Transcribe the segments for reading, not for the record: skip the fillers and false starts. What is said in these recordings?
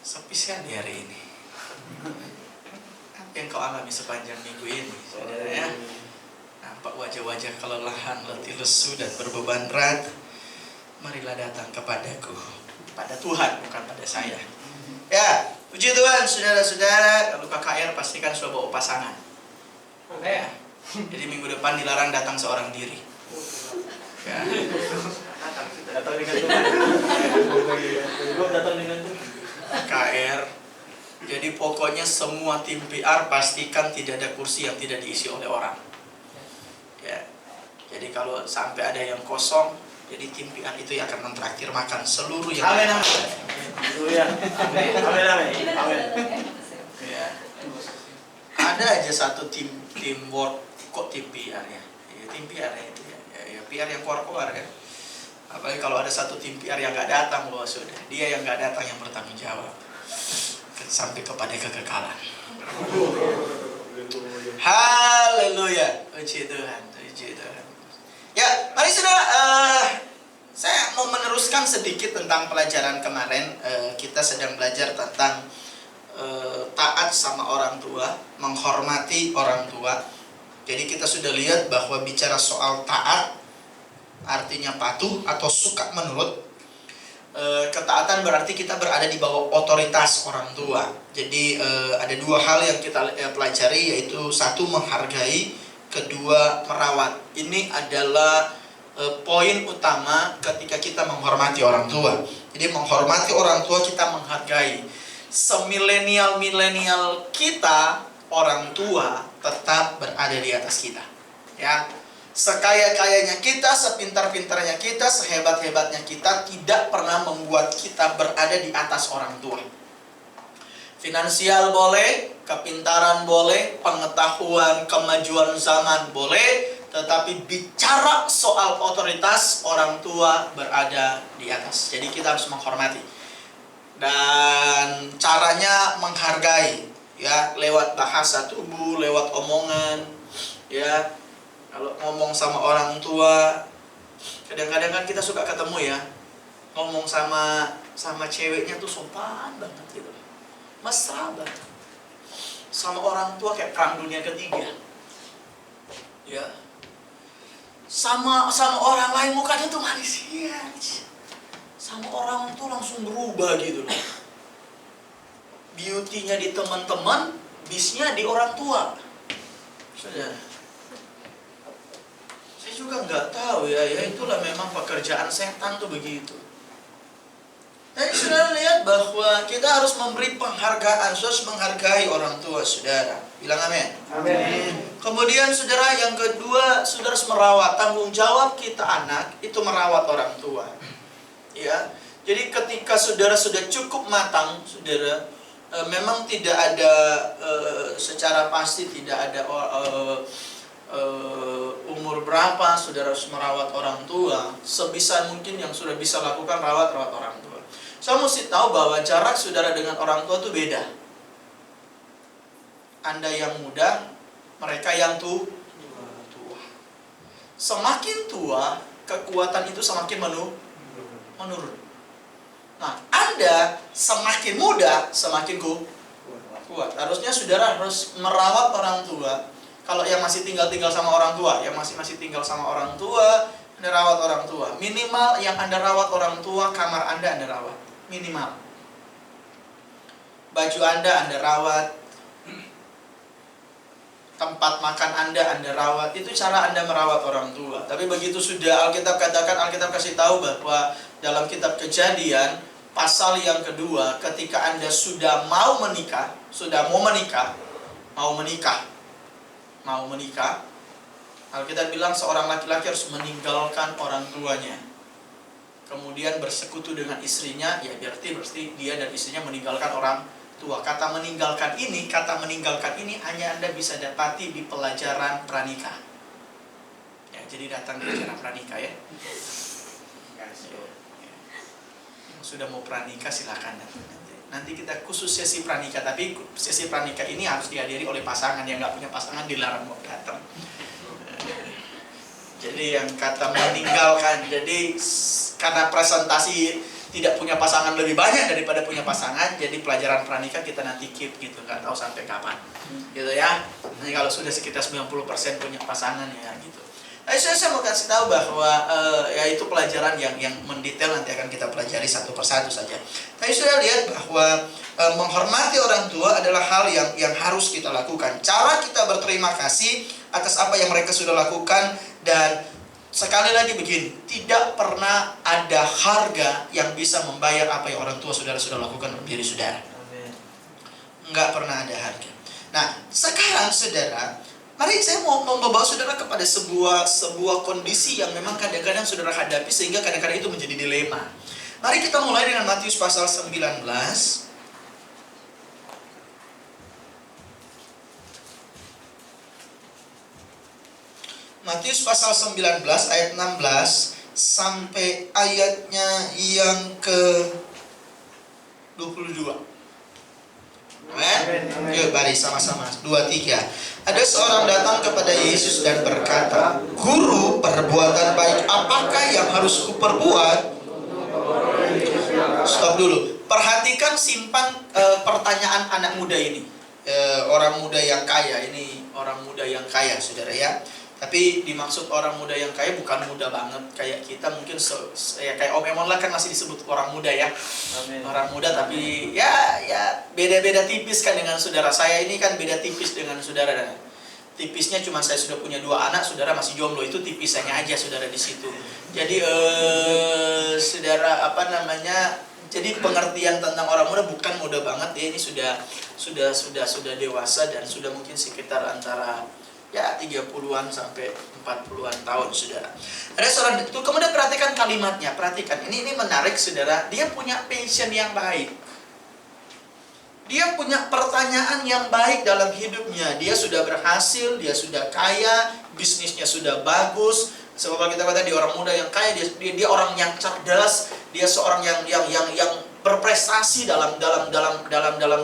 Sepi sekali hari ini. Apa yang kau alami sepanjang minggu ini, saudara ya? Nampak wajah-wajah kelelahan, letih lesu dan berbeban berat. Marilah datang kepadaku, pada Tuhan, bukan pada saya. Ya, puji Tuhan, saudara-saudara. Kalau KKR pastikan sudah bawa pasangan. Ya. Jadi minggu depan dilarang datang seorang diri. Ya. Datang dengan Tuhan. Datang dengan Tuhan. KR. Jadi pokoknya semua tim PR pastikan tidak ada kursi yang tidak diisi oleh orang. Ya. Jadi kalau sampai ada yang kosong, jadi tim PR itu yang akan mentraktir makan seluruh yang Amin, amin. Haleluya. Amin, amin, amin. Ya. Ada aja satu tim work, kok tim PR ya? Ya tim PR ya itu ya. Ya PR yang keluar-keluar ya. Apalagi kalau ada satu tim PR yang nggak datang, wah sudah, dia yang nggak datang yang bertanggung jawab sampai kepada kekekalan. Haleluya, puji Tuhan, puji Tuhan. Ya, mari saudara, saya mau meneruskan sedikit tentang pelajaran kemarin. Kita sedang belajar tentang taat sama orang tua, menghormati orang tua. Jadi kita sudah lihat bahwa bicara soal taat artinya patuh atau suka menurut. Ketaatan berarti kita berada di bawah otoritas orang tua. Jadi ada dua hal yang kita pelajari, yaitu satu menghargai, kedua merawat. Ini adalah poin utama ketika kita menghormati orang tua. Jadi menghormati orang tua, kita menghargai. Semilenial kita, orang tua tetap berada di atas kita. Ya. Sekaya-kayanya kita, sepintar-pintarnya kita, sehebat-hebatnya kita, tidak pernah membuat kita berada di atas orang tua. Finansial boleh, kepintaran boleh, pengetahuan, kemajuan zaman boleh, tetapi bicara soal otoritas, orang tua berada di atas. Jadi kita harus menghormati. Dan caranya menghargai, ya, lewat bahasa tubuh, lewat omongan, ya. Kalau ngomong sama orang tua, kadang-kadang kan kita suka ketemu ya, ngomong sama ceweknya tuh sopan banget gitu, mesra banget. Sama orang tua kayak perang dunia ketiga, ya. Sama orang lain mukanya tuh manis ya. Sama orang tuh langsung berubah gitu loh. Beauty-nya di teman-teman, bisnya di orang tua. Saudara, saya juga nggak tahu ya itulah memang pekerjaan setan tuh begitu. Jadi saudara lihat bahwa kita harus memberi penghargaan, harus menghargai orang tua saudara. Bilang amin. Amin. Kemudian saudara, yang kedua, saudara harus merawat. Tanggung jawab kita anak itu merawat orang tua. Ya, jadi ketika saudara sudah cukup matang, saudara, memang tidak ada secara pasti tidak ada umur berapa saudara harus merawat orang tua. Sebisa mungkin yang sudah bisa lakukan rawat orang tua. Saya mesti tahu bahwa jarak saudara dengan orang tua itu beda. Anda yang muda, mereka yang tua. Semakin tua, kekuatan itu semakin menurun. Nah, Anda semakin muda, semakin kuat. Harusnya saudara harus merawat orang tua. Kalau yang masih tinggal sama orang tua, masih tinggal sama orang tua, Anda rawat orang tua. Minimal yang Anda rawat orang tua, kamar Anda rawat. Minimal. Baju Anda rawat. Tempat makan Anda rawat. Itu cara Anda merawat orang tua. Tapi begitu sudah Alkitab katakan, Alkitab kasih tahu bahwa dalam kitab Kejadian, pasal yang kedua, ketika Anda sudah mau menikah, Alkitab bilang seorang laki-laki harus meninggalkan orang tuanya, kemudian bersekutu dengan istrinya. Ya berarti dia dan istrinya meninggalkan orang tua. Kata meninggalkan ini hanya Anda bisa dapati di pelajaran pranikah. Ya, jadi datang di pelajaran pranikah ya. Yang sudah mau pranikah silakan nanti kita khusus sesi pranikah, tapi sesi pranikah ini harus dihadiri oleh pasangan. Yang nggak punya pasangan dilarang mau datang. Jadi yang kata meninggalkan, jadi karena presentasi tidak punya pasangan lebih banyak daripada punya pasangan, jadi pelajaran pranikah kita nanti keep gitu, nggak tahu sampai kapan gitu ya. Nanti kalau sudah sekitar 90% punya pasangan ya gitu. Nah, saya mau kasih tahu bahwa ya itu pelajaran yang mendetail nanti akan kita pelajari satu persatu saja. Tapi sudah lihat bahwa menghormati orang tua adalah hal yang harus kita lakukan. Cara kita berterima kasih atas apa yang mereka sudah lakukan, dan sekali lagi begini, tidak pernah ada harga yang bisa membayar apa yang orang tua saudara sudah lakukan untuk diri saudara. Enggak pernah ada harga. Nah, sekarang saudara, mari saya mau membawa saudara kepada sebuah kondisi yang memang kadang-kadang saudara hadapi sehingga kadang-kadang itu menjadi dilema. Mari kita mulai dengan Matius pasal 19. Matius pasal 19 ayat 16 sampai ayatnya yang ke 22. Amin. Yuk mari sama-sama 2, 3. Ada seorang datang kepada Yesus dan berkata, "Guru, perbuatan baik apakah yang harus kuperbuat?" Stop dulu. Perhatikan, simpan pertanyaan anak muda ini. Orang muda yang kaya ini, orang muda yang kaya saudara ya. Tapi dimaksud orang muda yang kaya bukan muda banget kayak kita, mungkin ya kayak Om Emon lah kan masih disebut orang muda ya. Amin. Orang muda tapi ya beda-beda tipis kan dengan saudara saya ini, kan beda tipis dengan saudara. Tipisnya cuma saya sudah punya 2 anak, saudara masih jomblo, itu tipisnya aja saudara di situ. Jadi saudara jadi pengertian tentang orang muda bukan muda banget ya, ini sudah dewasa dan sudah mungkin sekitar antara ya 30-an sampai 40-an tahun saudara. Ada seorang itu, kemudian perhatikan kalimatnya, perhatikan. Ini menarik saudara. Dia punya passion yang baik. Dia punya pertanyaan yang baik dalam hidupnya. Dia sudah berhasil, dia sudah kaya, bisnisnya sudah bagus. Sebab kita kata dia orang muda yang kaya, dia orang yang cerdas, dia seorang yang berprestasi dalam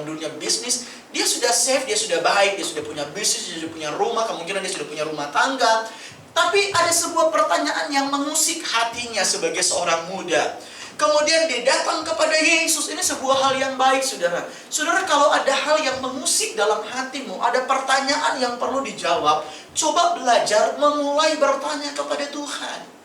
dunia bisnis. Dia sudah safe, dia sudah baik, dia sudah punya bisnis, dia sudah punya rumah, kemungkinan dia sudah punya rumah tangga. Tapi ada sebuah pertanyaan yang mengusik hatinya sebagai seorang muda. Kemudian dia datang kepada Yesus. Ini sebuah hal yang baik saudara. Saudara, kalau ada hal yang mengusik dalam hatimu, ada pertanyaan yang perlu dijawab, coba belajar memulai bertanya kepada Tuhan.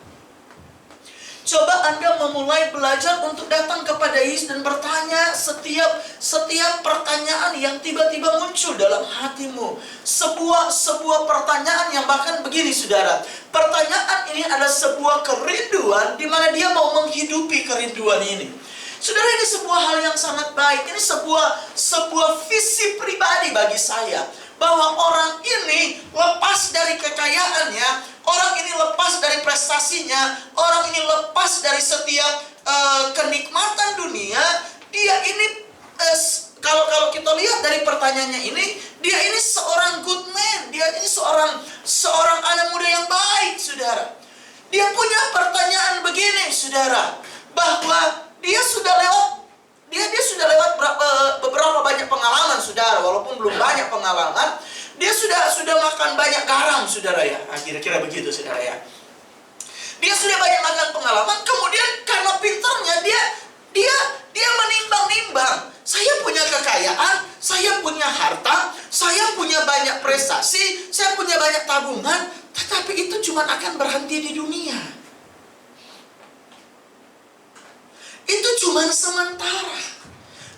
Coba Anda memulai belajar untuk datang kepada Yesus dan bertanya setiap pertanyaan yang tiba-tiba muncul dalam hatimu. Sebuah pertanyaan yang bahkan begini saudara. Pertanyaan ini adalah sebuah kerinduan di mana dia mau menghidupi kerinduan ini. Saudara, ini sebuah hal yang sangat baik. Ini sebuah visi pribadi bagi saya, bahwa orang ini lepas dari kekayaannya, orang ini lepas dari prestasinya, orang ini lepas dari setiap kenikmatan dunia. Dia ini kalau kita lihat dari pertanyaannya ini, dia ini seorang good man, dia ini seorang anak muda yang baik, saudara. Dia punya pertanyaan begini, saudara, bahwa dia sudah lewat beberapa banyak pengalaman, saudara. Walaupun belum banyak pengalaman, dia sudah makan banyak garam, saudara ya. Kira-kira begitu, saudara ya. Dia sudah banyak makan pengalaman. Kemudian karena pintarnya dia menimbang-nimbang. Saya punya kekayaan, saya punya harta, saya punya banyak prestasi, saya punya banyak tabungan, tetapi itu cuma akan berhenti di dunia. Itu cuma sementara.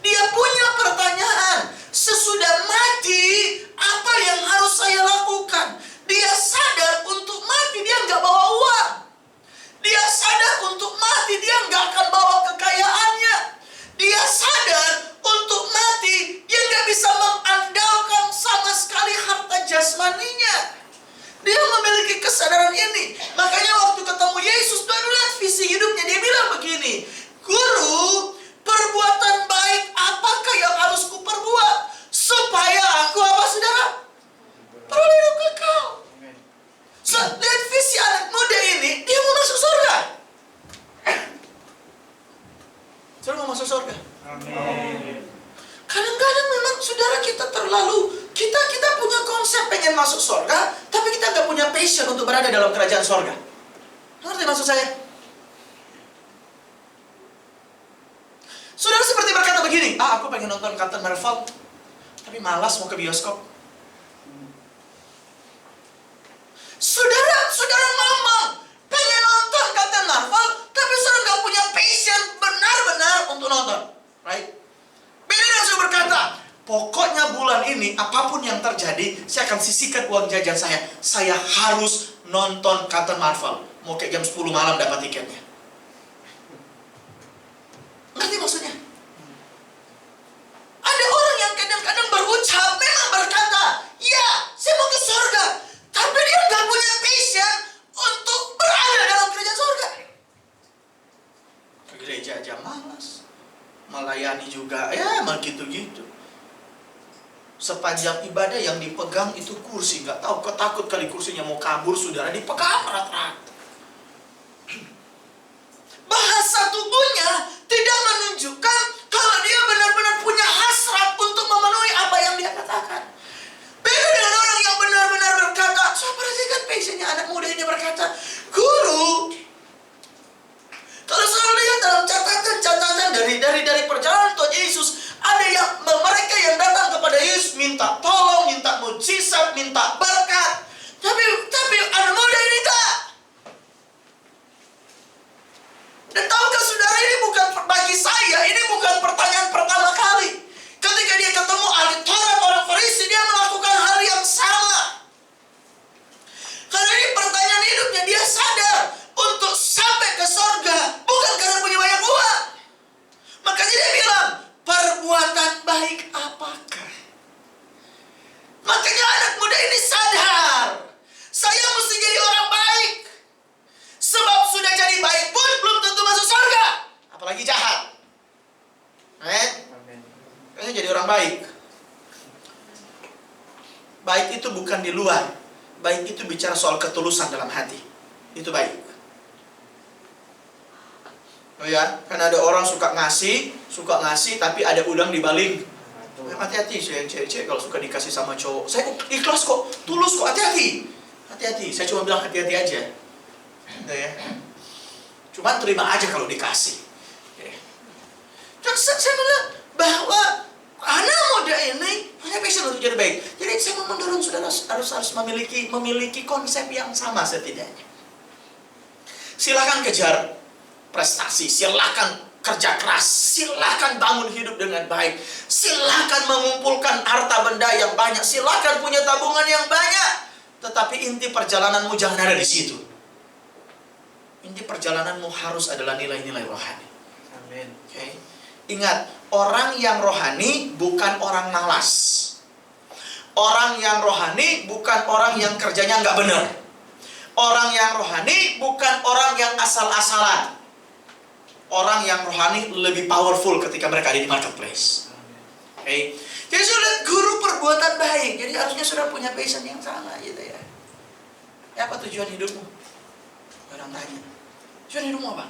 Dia punya pertanyaan, sesudah mati apa yang harus saya lakukan? Dia sadar untuk mati dia nggak bawa uang. Dia sadar untuk mati dia nggak akan bawa kekayaannya. Dia sadar untuk mati dia nggak bisa mengandalkan sama sekali harta jasmaninya. Dia memiliki kesadaran ini. Makanya waktu ketemu Yesus, baru lihat visi hidupnya. Dia bilang begini, "Guru, perbuatan baik apakah yang harus kuperbuat supaya aku apa, saudara? Peroleh hidup kekal." Lihat visi anak muda ini, dia mau masuk surga. Saudara mau masuk surga? Amin. Kadang-kadang memang saudara kita kita punya konsep pengen masuk surga, tapi kita nggak punya passion untuk berada dalam kerajaan surga. Ngerti maksud saya? Saudara seperti berkata begini, aku pengen nonton Captain Marvel, tapi malas mau ke bioskop. Saudara ngomong pengen nonton Captain Marvel, tapi saudara gak punya passion benar-benar untuk nonton, right? Beda dengan saudara berkata, pokoknya bulan ini apapun yang terjadi, saya akan sisihkan uang jajan saya. Saya harus nonton Captain Marvel. Mau kayak jam 10 malam dapat tiketnya. Ngerti maksudnya? Ada orang yang kadang-kadang berucap, memang berkata, ya, saya mau ke surga. Tapi dia nggak punya passion untuk berada dalam kerajaan surga. Ke gereja aja malas. Melayani juga, ya mah gitu-gitu. Sepanjang ibadah yang dipegang itu kursi. Nggak tahu, ketakut kali kursinya mau kabur, saudara dipegang erat-erat. Bahasa tubuhnya tidak menunjukkan kalau dia benar-benar punya hasrat untuk memenuhi apa yang dia katakan. Beda dengan orang yang benar-benar berkata, saya perhatikan passionnya anak muda ini berkata, guru, kalau saya lihat dalam catatan dari perjalanan Tuhan Yesus, ada yang mereka yang datang kepada Yesus minta tolong, minta mujizat, minta berkat. Tapi anak muda ini tak. Dan tahukah saudara, ini bukan bagi saya, ini bukan pertanyaan pertama kali. Ketika dia ketemu ahli Taurat, orang Farisi, dia melakukan hal yang sama. Karena ini pertanyaan hidupnya, dia sadar untuk sampai ke surga bukan karena punya banyak uang. Makanya dia bilang, perbuatan baik apakah? Makanya anak muda ini sadar, saya mesti jadi orang baik. Sebab sudah jadi baik pun belum tentu masuk surga, apalagi jahat. Kayaknya jadi orang baik. Baik itu bukan di luar. Baik itu bicara soal ketulusan dalam hati. Itu baik. Oh ya, kan ada orang suka ngasih tapi ada udang di baling. Hati-hati saya yang cewek kalau suka dikasih sama cowok. Saya ikhlas kok, tulus kok, hati-hati. Hati-hati, saya cuma bilang hati-hati aja. Ya. Cuman terima aja kalau dikasih. Dan saya bilang bahwa anak muda ini punya passion untuk jadi baik. Jadi saya mau mendorong saudara harus memiliki konsep yang sama setidaknya. Silakan kejar prestasi, silakan kerja keras, silakan bangun hidup dengan baik, silakan mengumpulkan harta benda yang banyak, silakan punya tabungan yang banyak. Tetapi inti perjalananmu jangan ada di situ. Inti perjalananmu harus adalah nilai-nilai rohani. Amin. Okay? Ingat, orang yang rohani bukan orang malas. Orang yang rohani bukan orang yang kerjanya nggak benar. Orang yang rohani bukan orang yang asal-asalan. Orang yang rohani lebih powerful ketika mereka ada di marketplace. Okay? Jadi sudah guru perbuatan baik. Jadi harusnya sudah punya passion yang sama gitu ya. Ya, apa tujuan hidupmu? Orang tanya. Tujuan hidupmu apa?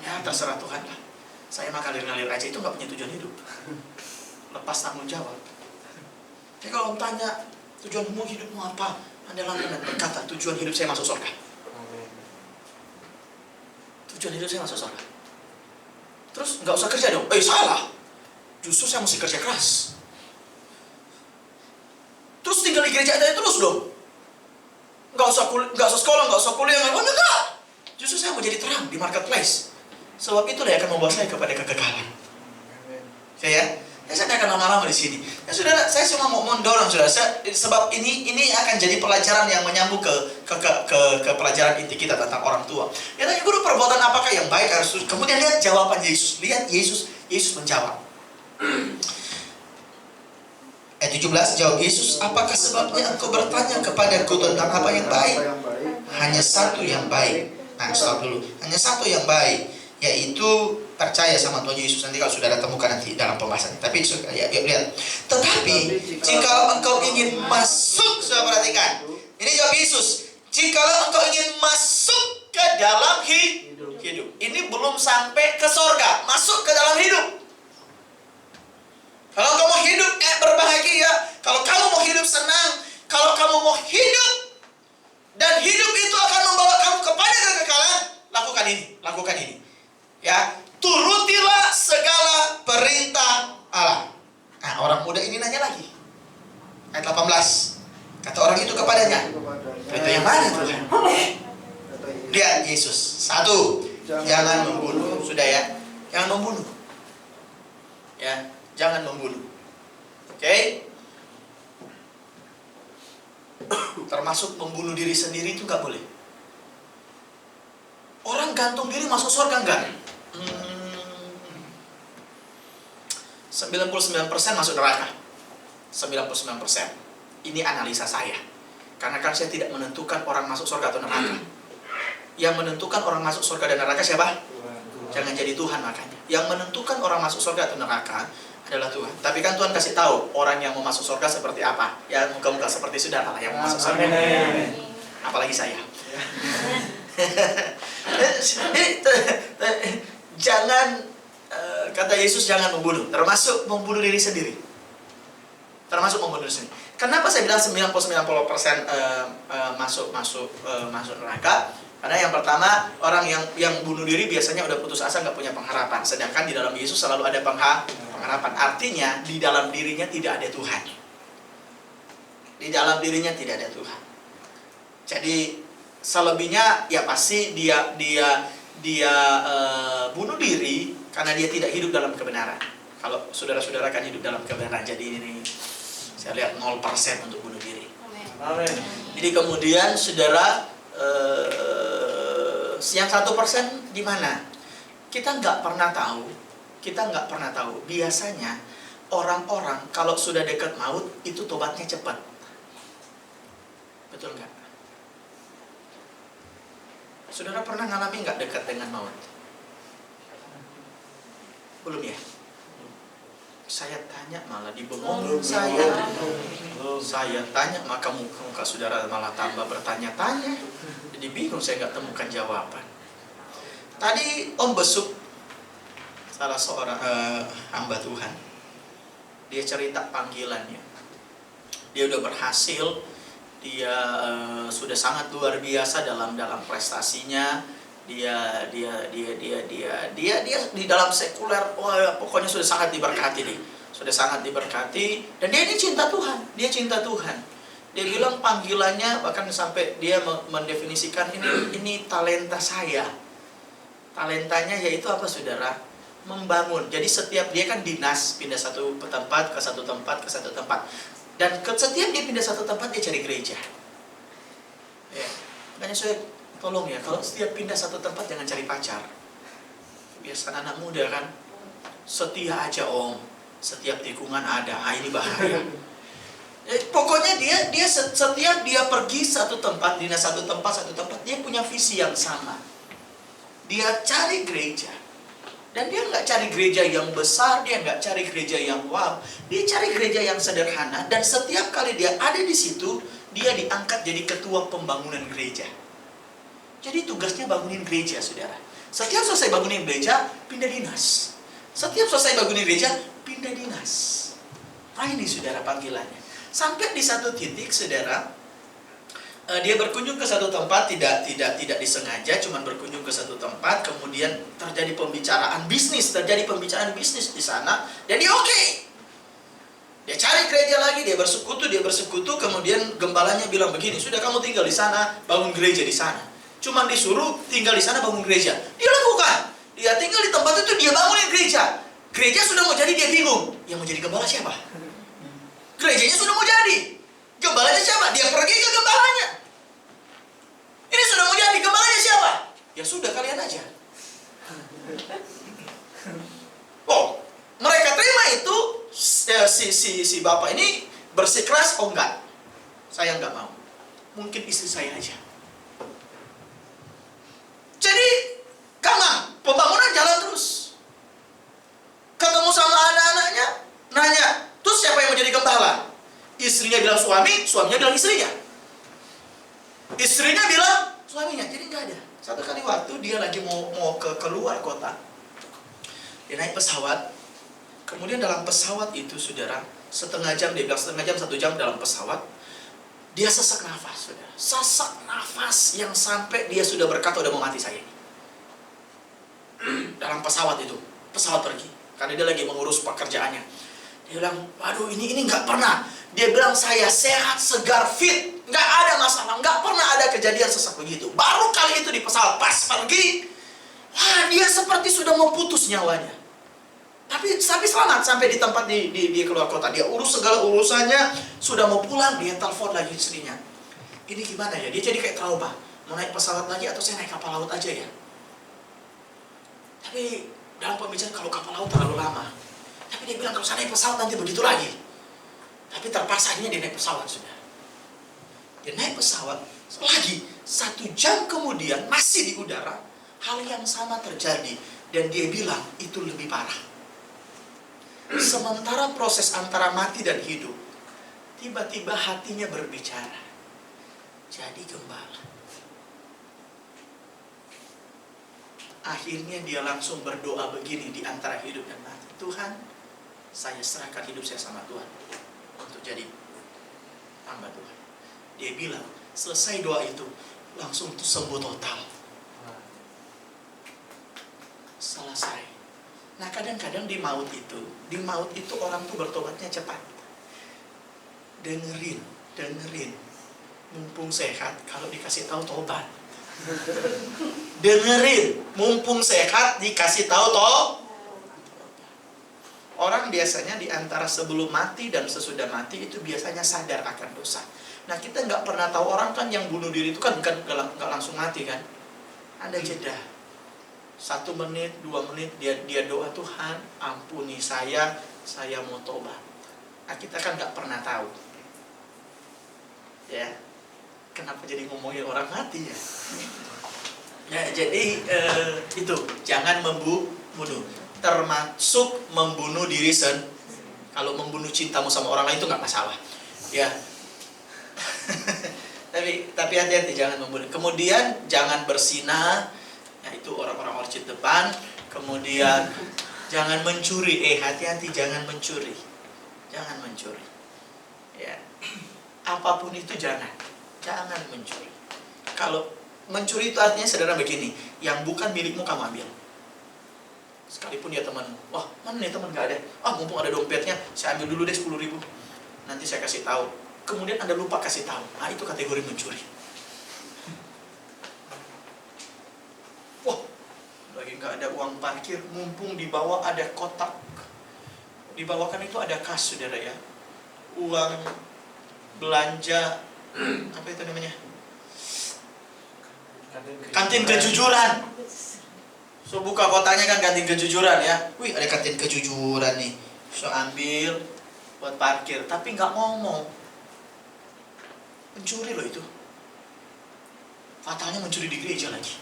Ya terserah Tuhan lah. Saya mah ngalir-ngalir aja, itu nggak punya tujuan hidup. Lepas tanggung jawab. Jadi kalau tanya tujuanmu hidupmu apa? Anda langsung berkata tujuan hidup saya masuk surga. Tujuan hidup saya masuk surga. Terus nggak usah kerja dong? Salah. Justru saya mesti kerja keras. Terus tinggal di gereja aja terus dong. Nggak usah sekolah, nggak usah kuliah, enggak. Justru saya mau jadi terang di marketplace. Sebab itulah yang akan membawa saya kepada kekekalan. Saya tidak akan lama-lama di sini. Ya saudara, saya cuma mau mendorong saudara. Sebab ini akan jadi pelajaran yang menyambung ke pelajaran inti kita tentang orang tua. Ya tanya guru, perbuatan apakah yang baik harus? Kemudian lihat jawaban Yesus. Lihat Yesus menjawab. Ayat 17, jawab Yesus, apakah sebabnya engkau bertanya kepadaku tentang apa yang baik? Hanya satu yang baik. Nah, stop dulu. Hanya satu yang baik, yaitu percaya sama Tuhan Yesus. Nanti kalau saudara temukan nanti dalam pembahasan. Tapi ya, lihat. Tetapi jika engkau ingin masuk, saudara perhatikan. Ini jawab Yesus. Jikalau engkau ingin masuk ke dalam hidup. Ini belum sampai ke sorga. Masuk ke dalam hidup. Kalau kamu mau hidup berbahagia, kalau kamu mau hidup senang, kalau kamu mau hidup dan hidup itu akan membawa kamu kepada kekekalan, lakukan ini. Ya, turutilah segala perintah Allah. Nah, orang muda ini nanya lagi. Ayat 18. Kata orang itu kepadanya, perintah yang mana Tuhan? Lihat Yesus. 1, jangan membunuh. Sudah ya, jangan membunuh. Ya, jangan membunuh. Oke? Termasuk membunuh diri sendiri itu nggak boleh. Orang gantung diri masuk surga enggak? 99% masuk neraka. 99%. Ini analisa saya. Karena kan saya tidak menentukan orang masuk surga atau neraka. Yang menentukan orang masuk surga dan neraka siapa? Jangan jadi Tuhan makanya. Yang menentukan orang masuk surga atau neraka adalah Tuhan. Tapi kan Tuhan kasih tahu orang yang mau masuk surga seperti apa. Ya muka-muka seperti saudara lah yang mau masuk surga. Apalagi saya. Jangan, kata Yesus, jangan membunuh. Termasuk membunuh diri sendiri. Termasuk membunuh diri sendiri. Kenapa saya bilang 90% masuk neraka? Karena yang pertama, orang yang bunuh diri biasanya udah putus asa, nggak punya pengharapan. Sedangkan di dalam Yesus selalu ada pengharapan. Artinya di dalam dirinya tidak ada Tuhan. Di dalam dirinya tidak ada Tuhan. Jadi selebihnya ya pasti dia bunuh diri karena dia tidak hidup dalam kebenaran. Kalau saudara-saudara kan hidup dalam kebenaran, jadi ini saya lihat 0% untuk bunuh diri. Amin. Jadi kemudian saudara, yang 1% di mana? Kita nggak pernah tahu. Biasanya orang-orang kalau sudah dekat maut itu tobatnya cepat. Betul nggak? Saudara pernah ngalami nggak dekat dengan maut? Belum ya? Saya tanya malah dibengong saya tanya, maka muka saudara malah tambah bertanya-tanya. Jadi bingung, saya nggak temukan jawaban. Tadi Om besuk salah seorang hamba Tuhan. Dia cerita panggilannya. Dia udah berhasil. Dia sudah sangat luar biasa dalam prestasinya. Dia di dalam sekuler, wah, pokoknya sudah sangat diberkati nih. Sudah sangat diberkati, dan dia ini cinta Tuhan. Dia cinta Tuhan. Dia bilang panggilannya, bahkan sampai dia mendefinisikan ini talenta saya. Talentanya yaitu apa, saudara? Membangun. Jadi setiap dia kan dinas, pindah satu tempat ke satu tempat ke satu tempat. Dan setiap dia pindah satu tempat dia cari gereja. Ya. Makanya saya tolong ya, kalau setiap pindah satu tempat jangan cari pacar. Biasa anak muda kan, setia aja Om. Setiap tikungan ada, ini bahaya. Pokoknya dia setiap dia pergi satu tempat, dinas satu tempat, dia punya visi yang sama. Dia cari gereja. Dan dia nggak cari gereja yang besar, dia nggak cari gereja yang wow. Dia cari gereja yang sederhana, dan setiap kali dia ada di situ, dia diangkat jadi ketua pembangunan gereja. Jadi tugasnya bangunin gereja, saudara. Setiap selesai bangunin gereja, pindah dinas. Setiap selesai bangunin gereja, pindah dinas. Nah ini saudara panggilannya. Sampai di satu titik, saudara, dia berkunjung ke satu tempat, tidak disengaja, cuma berkunjung ke satu tempat, kemudian terjadi pembicaraan bisnis di sana, dan dia oke. Dia cari gereja lagi, dia bersekutu, kemudian gembalanya bilang begini, sudah kamu tinggal di sana, bangun gereja di sana. Cuma disuruh tinggal di sana, bangun gereja. Dia lakukan. Dia tinggal di tempat itu, dia bangunin gereja. Gereja sudah mau jadi, dia bingung. Yang mau jadi gembala siapa? Gerejanya sudah mau jadi. Gembalanya siapa? Dia pergi ke gembalanya. Ini sudah mau jadi, gembalanya siapa? Ya sudah, kalian aja. Oh, mereka terima itu. Si bapak ini bersikeras, oh enggak, saya enggak mau. Mungkin istri saya aja. Jadi, karena pembangunan jalan terus. Ketemu sama anak-anaknya, nanya, terus siapa yang mau jadi gembala? Istrinya bilang suami, suaminya bilang istrinya. Istrinya bilang suaminya, jadi nggak ada. Satu kali waktu dia lagi mau keluar kota, dia naik pesawat. Kemudian dalam pesawat itu, saudara, setengah jam, dia bilang setengah jam, 1 jam dalam pesawat, dia sesak nafas, saudara. Sesak nafas yang sampai dia sudah berkata, udah mau mati saya ini. dalam pesawat itu. Pesawat pergi. Karena dia lagi mengurus pekerjaannya. Dia bilang, waduh ini nggak pernah. Dia bilang, saya sehat, segar, fit. Nggak ada masalah, nggak pernah ada kejadian sesak begitu. Baru kali itu di pesawat, pas pergi, wah dia seperti sudah mau putus nyawanya. Tapi selamat sampai di tempat di keluar kota. Dia urus segala urusannya, sudah mau pulang, dia telepon lagi istrinya. Ini gimana ya? Dia jadi kayak trauma. Mau naik pesawat lagi atau saya naik kapal laut aja ya? Tapi dalam pembicaraan kalau kapal laut terlalu lama. Tapi dia bilang kalau saya naik pesawat nanti begitu lagi. Tapi terpaksa akhirnya dia naik pesawat sudah. Dia naik pesawat lagi 1 jam kemudian masih di udara, hal yang sama terjadi dan dia bilang itu lebih parah. Sementara proses antara mati dan hidup, tiba-tiba hatinya berbicara. Jadi gembala. Akhirnya dia langsung berdoa begini di antara hidup dan mati. Tuhan, saya serahkan hidup saya sama Tuhan untuk jadi hamba Tuhan. Dia bilang, selesai doa itu, langsung sembuh total. Selesai. Nah kadang-kadang di maut itu orang tuh bertobatnya cepat. Dengerin. Mumpung sehat, kalau dikasih tahu tobat. Dengerin, mumpung sehat, dikasih tahu Orang biasanya di antara sebelum mati dan sesudah mati itu biasanya sadar akan dosa. Nah kita nggak pernah tahu orang kan yang bunuh diri itu kan nggak langsung mati kan. Ada jeda 1 menit, 2 menit dia doa, Tuhan ampuni saya mau tobat. Nah kita kan nggak pernah tahu. Ya, kenapa jadi ngomongin orang mati ya? Ya jadi itu jangan membunuh. Termasuk membunuh diri sendiri. Kalau membunuh cintamu sama orang lain itu nggak masalah, ya. tapi hati-hati jangan membunuh. Kemudian jangan bersinah, ya itu orang-orang orchid depan. Kemudian jangan mencuri. Hati-hati jangan mencuri, ya. Apapun itu jangan mencuri. Kalau mencuri itu artinya sederhana begini, yang bukan milikmu kamu ambil. Sekalipun dia temanmu, wah mana nih teman nggak ada, mumpung ada dompetnya, saya ambil dulu deh 10.000, nanti saya kasih tahu. Kemudian Anda lupa kasih tahu, nah itu kategori mencuri. Wah, lagi nggak ada uang parkir, mumpung di bawah ada kotak, dibawakan itu ada kas saudara ya, uang belanja, apa itu namanya? Kantin kejujuran. So buka kotaknya kan kantin kejujuran ya. Wih ada kantin kejujuran nih. So ambil buat parkir. Tapi nggak ngomong. Mencuri loh itu. Fatalnya mencuri di gereja lagi.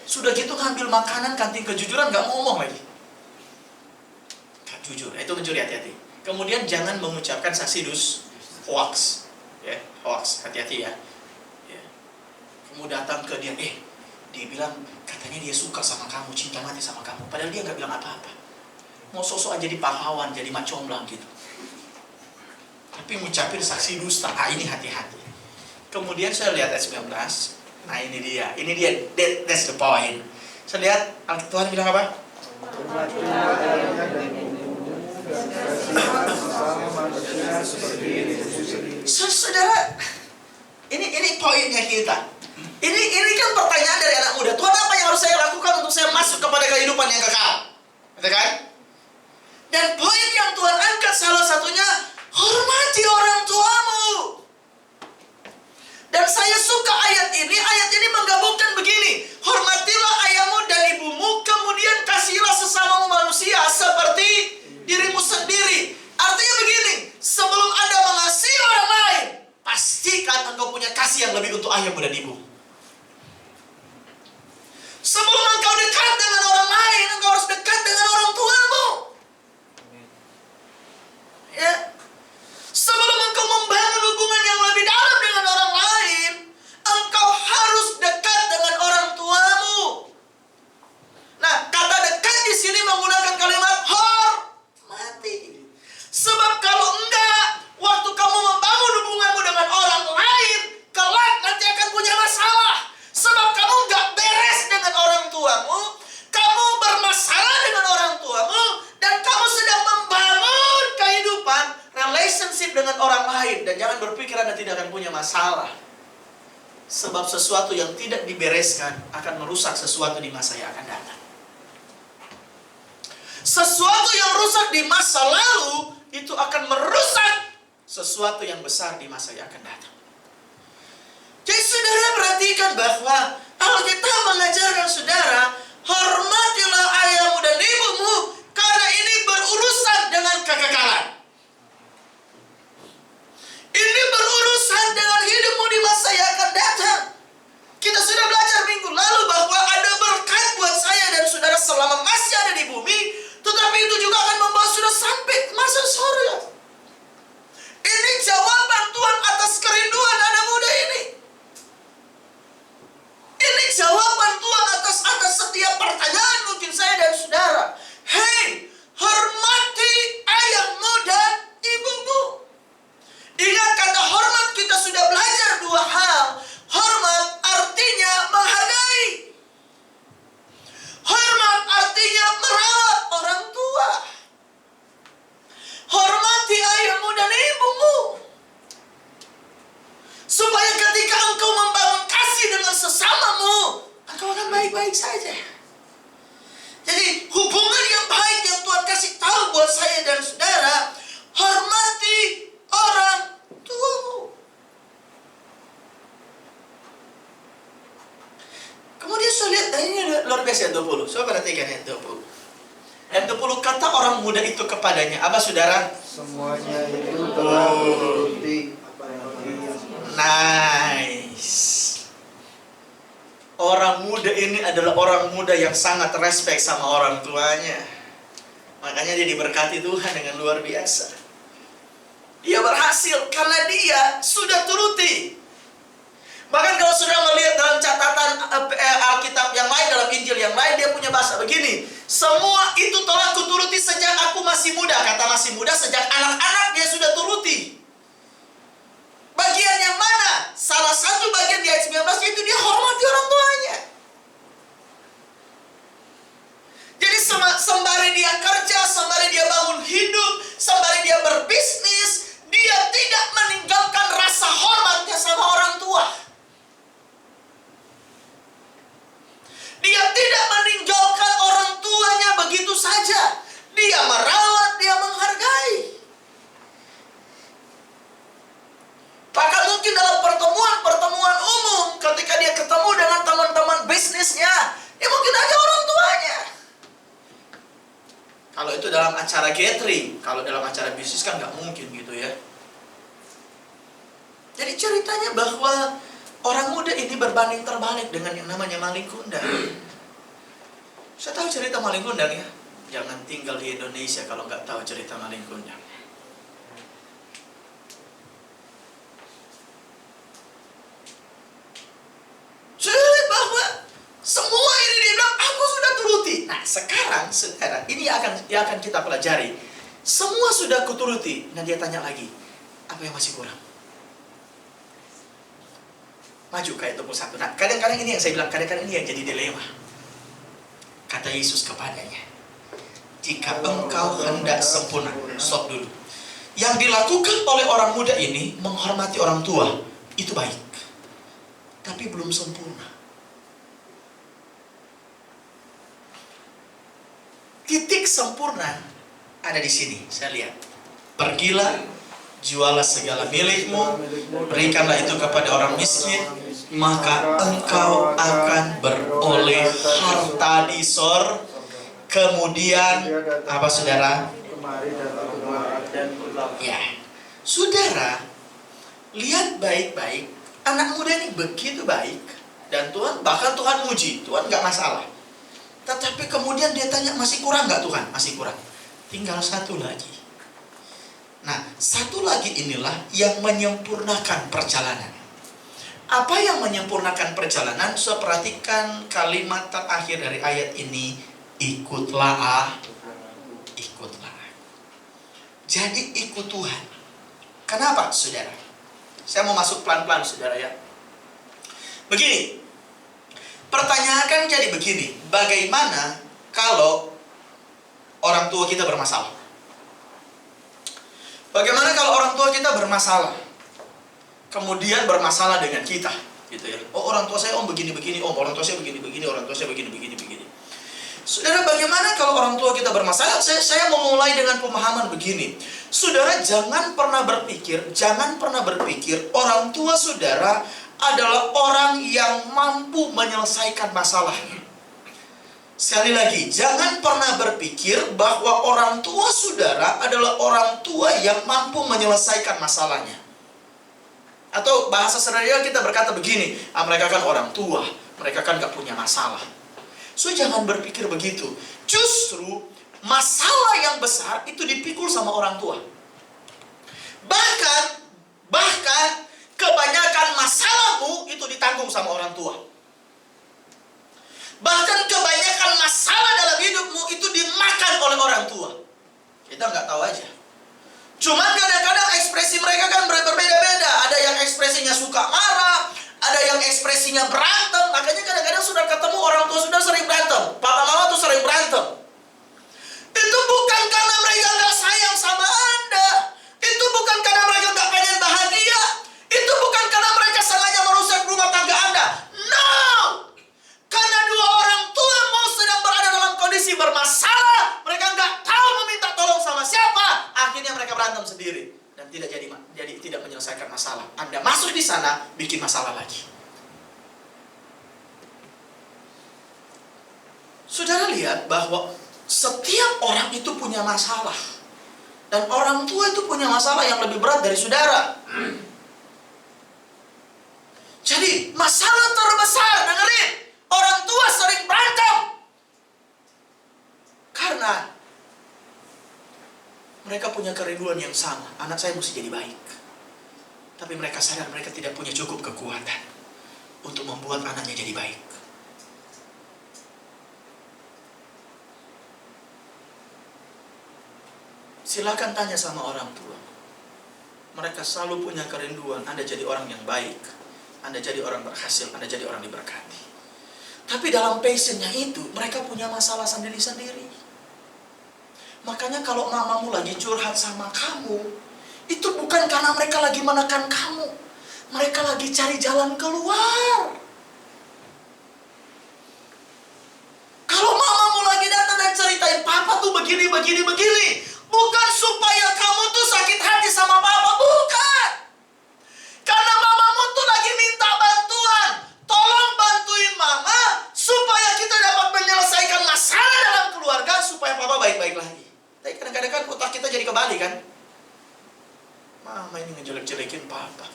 Sudah gitu ngambil makanan kantin kejujuran nggak ngomong lagi. Gak jujur. Itu mencuri, hati-hati. Kemudian jangan mengucapkan saksi hoax. Ya, hoax. Hati-hati ya. Kamu datang ke dia, dia bilang katanya dia suka sama kamu, cinta mati sama kamu, padahal dia nggak bilang apa-apa. Mau sosok aja jadi pahlawan, jadi macomblang gitu. Tapi ngucapin saksi dusta, ini hati-hati. Kemudian saya lihat ayat 19, nah ini dia, that's the point. Saya lihat Tuhan bilang apa? Saudara, ini poinnya kita. Ini kan pertanyaan dari anak muda. Tuhan, apa yang harus saya lakukan untuk saya masuk kepada kehidupan yang kekal? Betul kan? Dan poin yang Tuhan angkat salah satunya, hormati orang tuamu. Dan saya suka ayat ini menggabungkan begini. Hormatilah ayahmu dan ibumu, kemudian kasihilah sesamamu manusia seperti dirimu sendiri. Artinya begini, sebelum Anda mengasihi orang lain, pastikan engkau punya kasih yang lebih untuk ayahmu dan ibu. Sebelum engkau dekat dengan orang lain, engkau harus dekat dengan orang tua. lain. Dan jangan berpikir Anda tidak akan punya masalah. Sebab sesuatu yang tidak dibereskan akan merusak sesuatu di masa yang akan datang. Sesuatu yang rusak di masa lalu itu akan merusak sesuatu yang besar di masa yang akan datang. Jadi saudara perhatikan bahwa Alkitab mengajarkan saudara, hormatilah ayahmu dan ibumu karena ini berurusan dengan kekekalan. Ini berurusan dengan hidupmu di masa yang akan datang. Kita sudah belajar minggu lalu bahwa ada berkat buat saya dan saudara selama masih ada di bumi, tetapi itu juga akan membawa saudara sampai masa surga. Ini jawaban Tuhan atas kerinduan anak muda ini. Ini jawaban Tuhan atas setiap pertanyaan mungkin saya dan saudara. Hei, hormati ayahmu dan ibumu. Ingat kata hormat, kita sudah belajar dua hal. Hormat artinya menghargai. Hormat artinya merawat orang tua. Hormati ayahmu dan ibumu. Supaya ketika engkau membangun kasih dengan sesamamu, engkau akan baik-baik saja. Jadi hubungan yang baik yang Tuhan kasih tahu buat saya dan saudara, hormati orang tuamu. Kemudian saya lihat, ini luar biasa ayat 20. Coba perhatikan ayat 20. Ayat 20, kata orang muda itu kepadanya, apa saudara? Semuanya itu telah menuruti apa yang Nice. Orang muda ini adalah orang muda yang sangat respect sama orang tuanya. Makanya dia diberkati Tuhan dengan luar biasa. Dia berhasil karena dia sudah turuti. Bahkan kalau sudah melihat dalam catatan Alkitab yang lain, dalam Injil yang lain, dia punya bahasa begini. Semua itu telah kuturuti sejak aku masih muda. Kata masih muda, sejak anak-anak dia sudah turuti. Bagian yang mana? Salah satu bagian di ayat 19 yaitu dia hormati orang tuanya. Jadi sembari dia kerja, sembari dia bangun hidup, sembari dia berbisnis, dia tidak meninggalkan rasa hormatnya sama orang tua. Dia tidak meninggalkan orang tuanya begitu saja. Dia merawat, dia menghargai. Bahkan mungkin dalam pertemuan umum, ketika dia ketemu dengan teman-teman bisnisnya, ya mungkin aja orang tuanya. Kalau itu dalam acara gathering, kalau dalam acara bisnis kan nggak mungkin gitu ya. Jadi ceritanya bahwa orang muda ini berbanding terbalik dengan yang namanya maling kundang. Saya tahu cerita maling kundang ya. Jangan tinggal di Indonesia kalau nggak tahu cerita maling kundang. Sudah bahwa semua ini dia bilang, aku sudah turuti. Nah sekarang ini akan kita pelajari. Semua sudah kuturuti. Nah dia tanya lagi, apa yang masih kurang? Maju ke ayat 21. Nah kadang-kadang ini yang saya bilang, kadang-kadang ini yang jadi dilema. Kata Yesus kepadanya, jika engkau hendak sempurna, stop dulu. Yang dilakukan oleh orang muda ini, menghormati orang tua, itu baik. Tapi belum sempurna. Titik sempurna ada di sini, saya lihat. Pergilah, jualah segala milikmu, berikanlah itu kepada orang miskin, maka engkau akan beroleh harta di sorga. Kemudian apa saudara? kemari dan aku doakan pulang. Ya, saudara, lihat baik-baik. Anak muda ini begitu baik, dan bahkan Tuhan muji, Tuhan nggak masalah. Tetapi kemudian dia tanya, masih kurang nggak Tuhan? Masih kurang. Tinggal satu lagi. Nah, satu lagi inilah yang menyempurnakan perjalanan. Apa yang menyempurnakan perjalanan? So, perhatikan kalimat terakhir dari ayat ini. Ikutlah ikutlah. Jadi ikut Tuhan. Kenapa, saudara? Saya mau masuk pelan-pelan, saudara ya. Begini, pertanyaan kan jadi begini. Bagaimana kalau orang tua kita bermasalah? Bagaimana kalau orang tua kita bermasalah? Kemudian bermasalah dengan kita, gitu ya. Oh, orang tua saya begini-begini, oh orang tua saya begini-begini, orang tua saya begini-begini. Saudara, bagaimana kalau orang tua kita bermasalah? Saya memulai dengan pemahaman begini. Saudara, jangan pernah berpikir orang tua saudara adalah orang yang mampu menyelesaikan masalahnya. Sekali lagi, jangan pernah berpikir bahwa orang tua saudara adalah orang tua yang mampu menyelesaikan masalahnya. Atau bahasa sederhana kita berkata begini, mereka kan orang tua, mereka kan gak punya masalah. So, jangan berpikir begitu. Justru masalah yang besar itu dipikul sama orang tua. Bahkan kebanyakan masalahmu itu ditanggung sama orang tua. Bahkan kebanyakan masalah dalam hidupmu itu dimakan oleh orang tua. Kita nggak tahu aja. Cuman kadang-kadang ekspresi mereka kan berbeda-beda. Ada yang ekspresinya suka marah, ada yang ekspresinya berantem. Makanya kadang-kadang sudah ketemu orang tua sudah sering berantem. Papa mama tuh sering berantem. Itu bukan karena mereka nggak sayang sama Anda. Itu bukan karena mereka nggak pengen bahagia. Itu bukan karena mereka sengaja merusak rumah tangga Anda. No! Karena dua orang tuamu sedang berada dalam kondisi bermasalah. Mereka nggak tahu meminta tolong sama siapa. Akhirnya mereka berantem sendiri. Dan tidak menyelesaikan masalah. Anda masuk di sana, bikin masalah lagi. Saudara lihat bahwa setiap orang itu punya masalah. Dan orang tua itu punya masalah yang lebih berat dari saudara. Jadi masalah terbesar, dengerin, orang tua sering berantem karena mereka punya kerinduan yang sama. Anak saya mesti jadi baik. Tapi mereka sadar mereka tidak punya cukup kekuatan untuk membuat anaknya jadi baik. Silakan tanya sama orang tua. Mereka selalu punya kerinduan Anda jadi orang yang baik, Anda jadi orang berhasil, Anda jadi orang diberkati. Tapi dalam passionnya itu mereka punya masalah sendiri-sendiri. Makanya kalau mamamu lagi curhat sama kamu, itu bukan karena mereka lagi menekan kamu. Mereka lagi cari jalan keluar. Kalau mamamu lagi datang dan ceritain, papa tuh begini, bukan supaya kamu tuh sakit hati sama papa, bukan. Karena mamamu tuh lagi minta bantuan. Tolong bantuin mama supaya kita dapat menyelesaikan masalah dalam keluarga supaya papa baik-baik lagi. Tapi kadang-kadang kan otak kita jadi kebalik kan. Mama ini ngejelek-jelekin papa.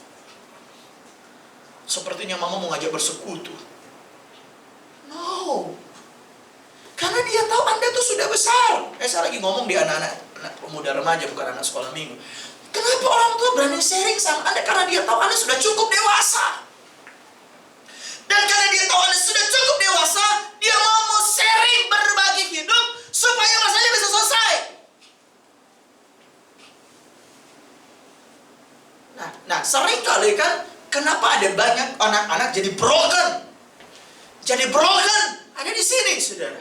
Sepertinya mama mau ngajak bersekutu. No. Karena dia tahu Anda tuh sudah besar. Saya lagi ngomong di anak-anak pemuda remaja, bukan anak sekolah minggu. Kenapa orang tua berani sharing sama Anda? Karena dia tahu Anda sudah cukup dewasa. Dan karena dia tahu Anda sudah cukup dewasa, dia mau sharing, berbagi hidup supaya masalahnya bisa selesai. Nah, sering kali kan, kenapa ada banyak anak-anak jadi broken? Jadi broken ada di sini, saudara.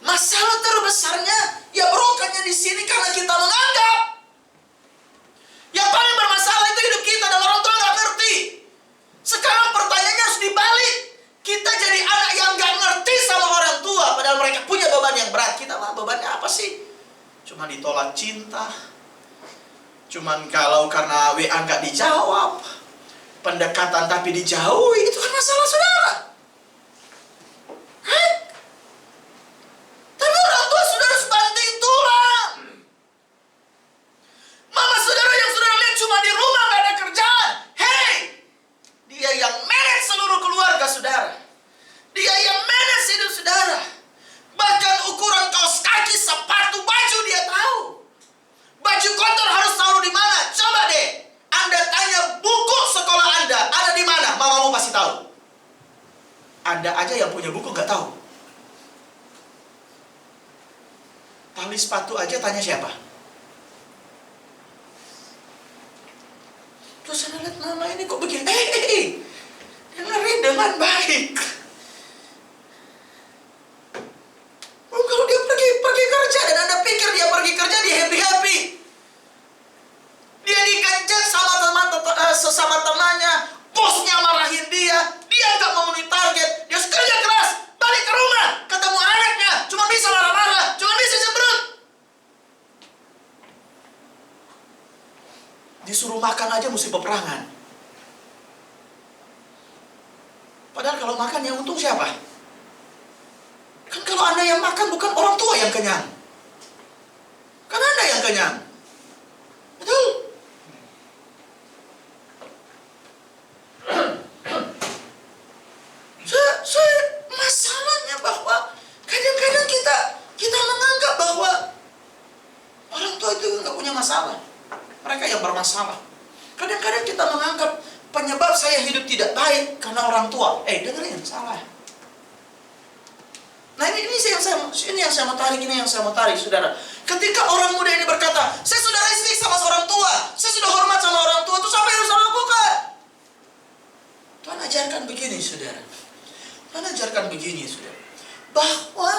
Masalah terbesarnya ya brokennya di sini karena kita menganggap yang paling bermasalah itu hidup kita dan orang tua nggak ngerti. Sekarang pertanyaannya harus dibalik. Kita jadi anak yang nggak ngerti sama orang tua, padahal mereka punya beban yang berat. Kita mah bebannya apa sih? Cuma ditolak cinta. Cuman kalau karena WA nggak dijawab, pendekatan tapi dijauhi, itu kan masalah saudara. Hai? Tapi orang tua sudah harus banting tulang. Mama saudara yang saudara lihat cuma di rumah nggak ada kerjaan. Hey, dia yang manage seluruh keluarga saudara. Dia yang manage hidup saudara. Bahkan ukuran kaos kaki, sepatu, baju dia tahu. Baju kotor harus taruh di mana? Coba deh, Anda tanya buku sekolah Anda ada di mana? Mamamu pasti tahu. Anda aja yang punya buku nggak tahu. Tali sepatu aja tanya siapa? Terus Anda lihat mama ini kok begini? Dengerin dengan baik. Kalau dia pergi bosnya marahin dia nggak memenuhi target, dia harus kerja keras, balik ke rumah, ketemu anaknya, cuma bisa marah-marah, cuma bisa cemberut. Disuruh makan aja mesti peperangan. Padahal kalau makan yang untung siapa? Kan kalau Anda yang makan bukan orang tua yang kenyang. Kan Anda yang kenyang. Betul? Masalahnya bahwa kadang-kadang kita menganggap bahwa orang tua itu nggak punya masalah. Mereka yang bermasalah. Kadang-kadang kita menganggap penyebab saya hidup tidak baik karena orang tua. Dengerin, salah. Nah ini yang saya mau tarik, saudara. Ketika orang muda ini berkata, saya sudah istri sama seorang tua, saya sudah hormat sama orang tua, itu sampai harus saya lakukan. Tuhan ajarkan begini, saudara. Tuhan ajarkan begini, saudara. Bahwa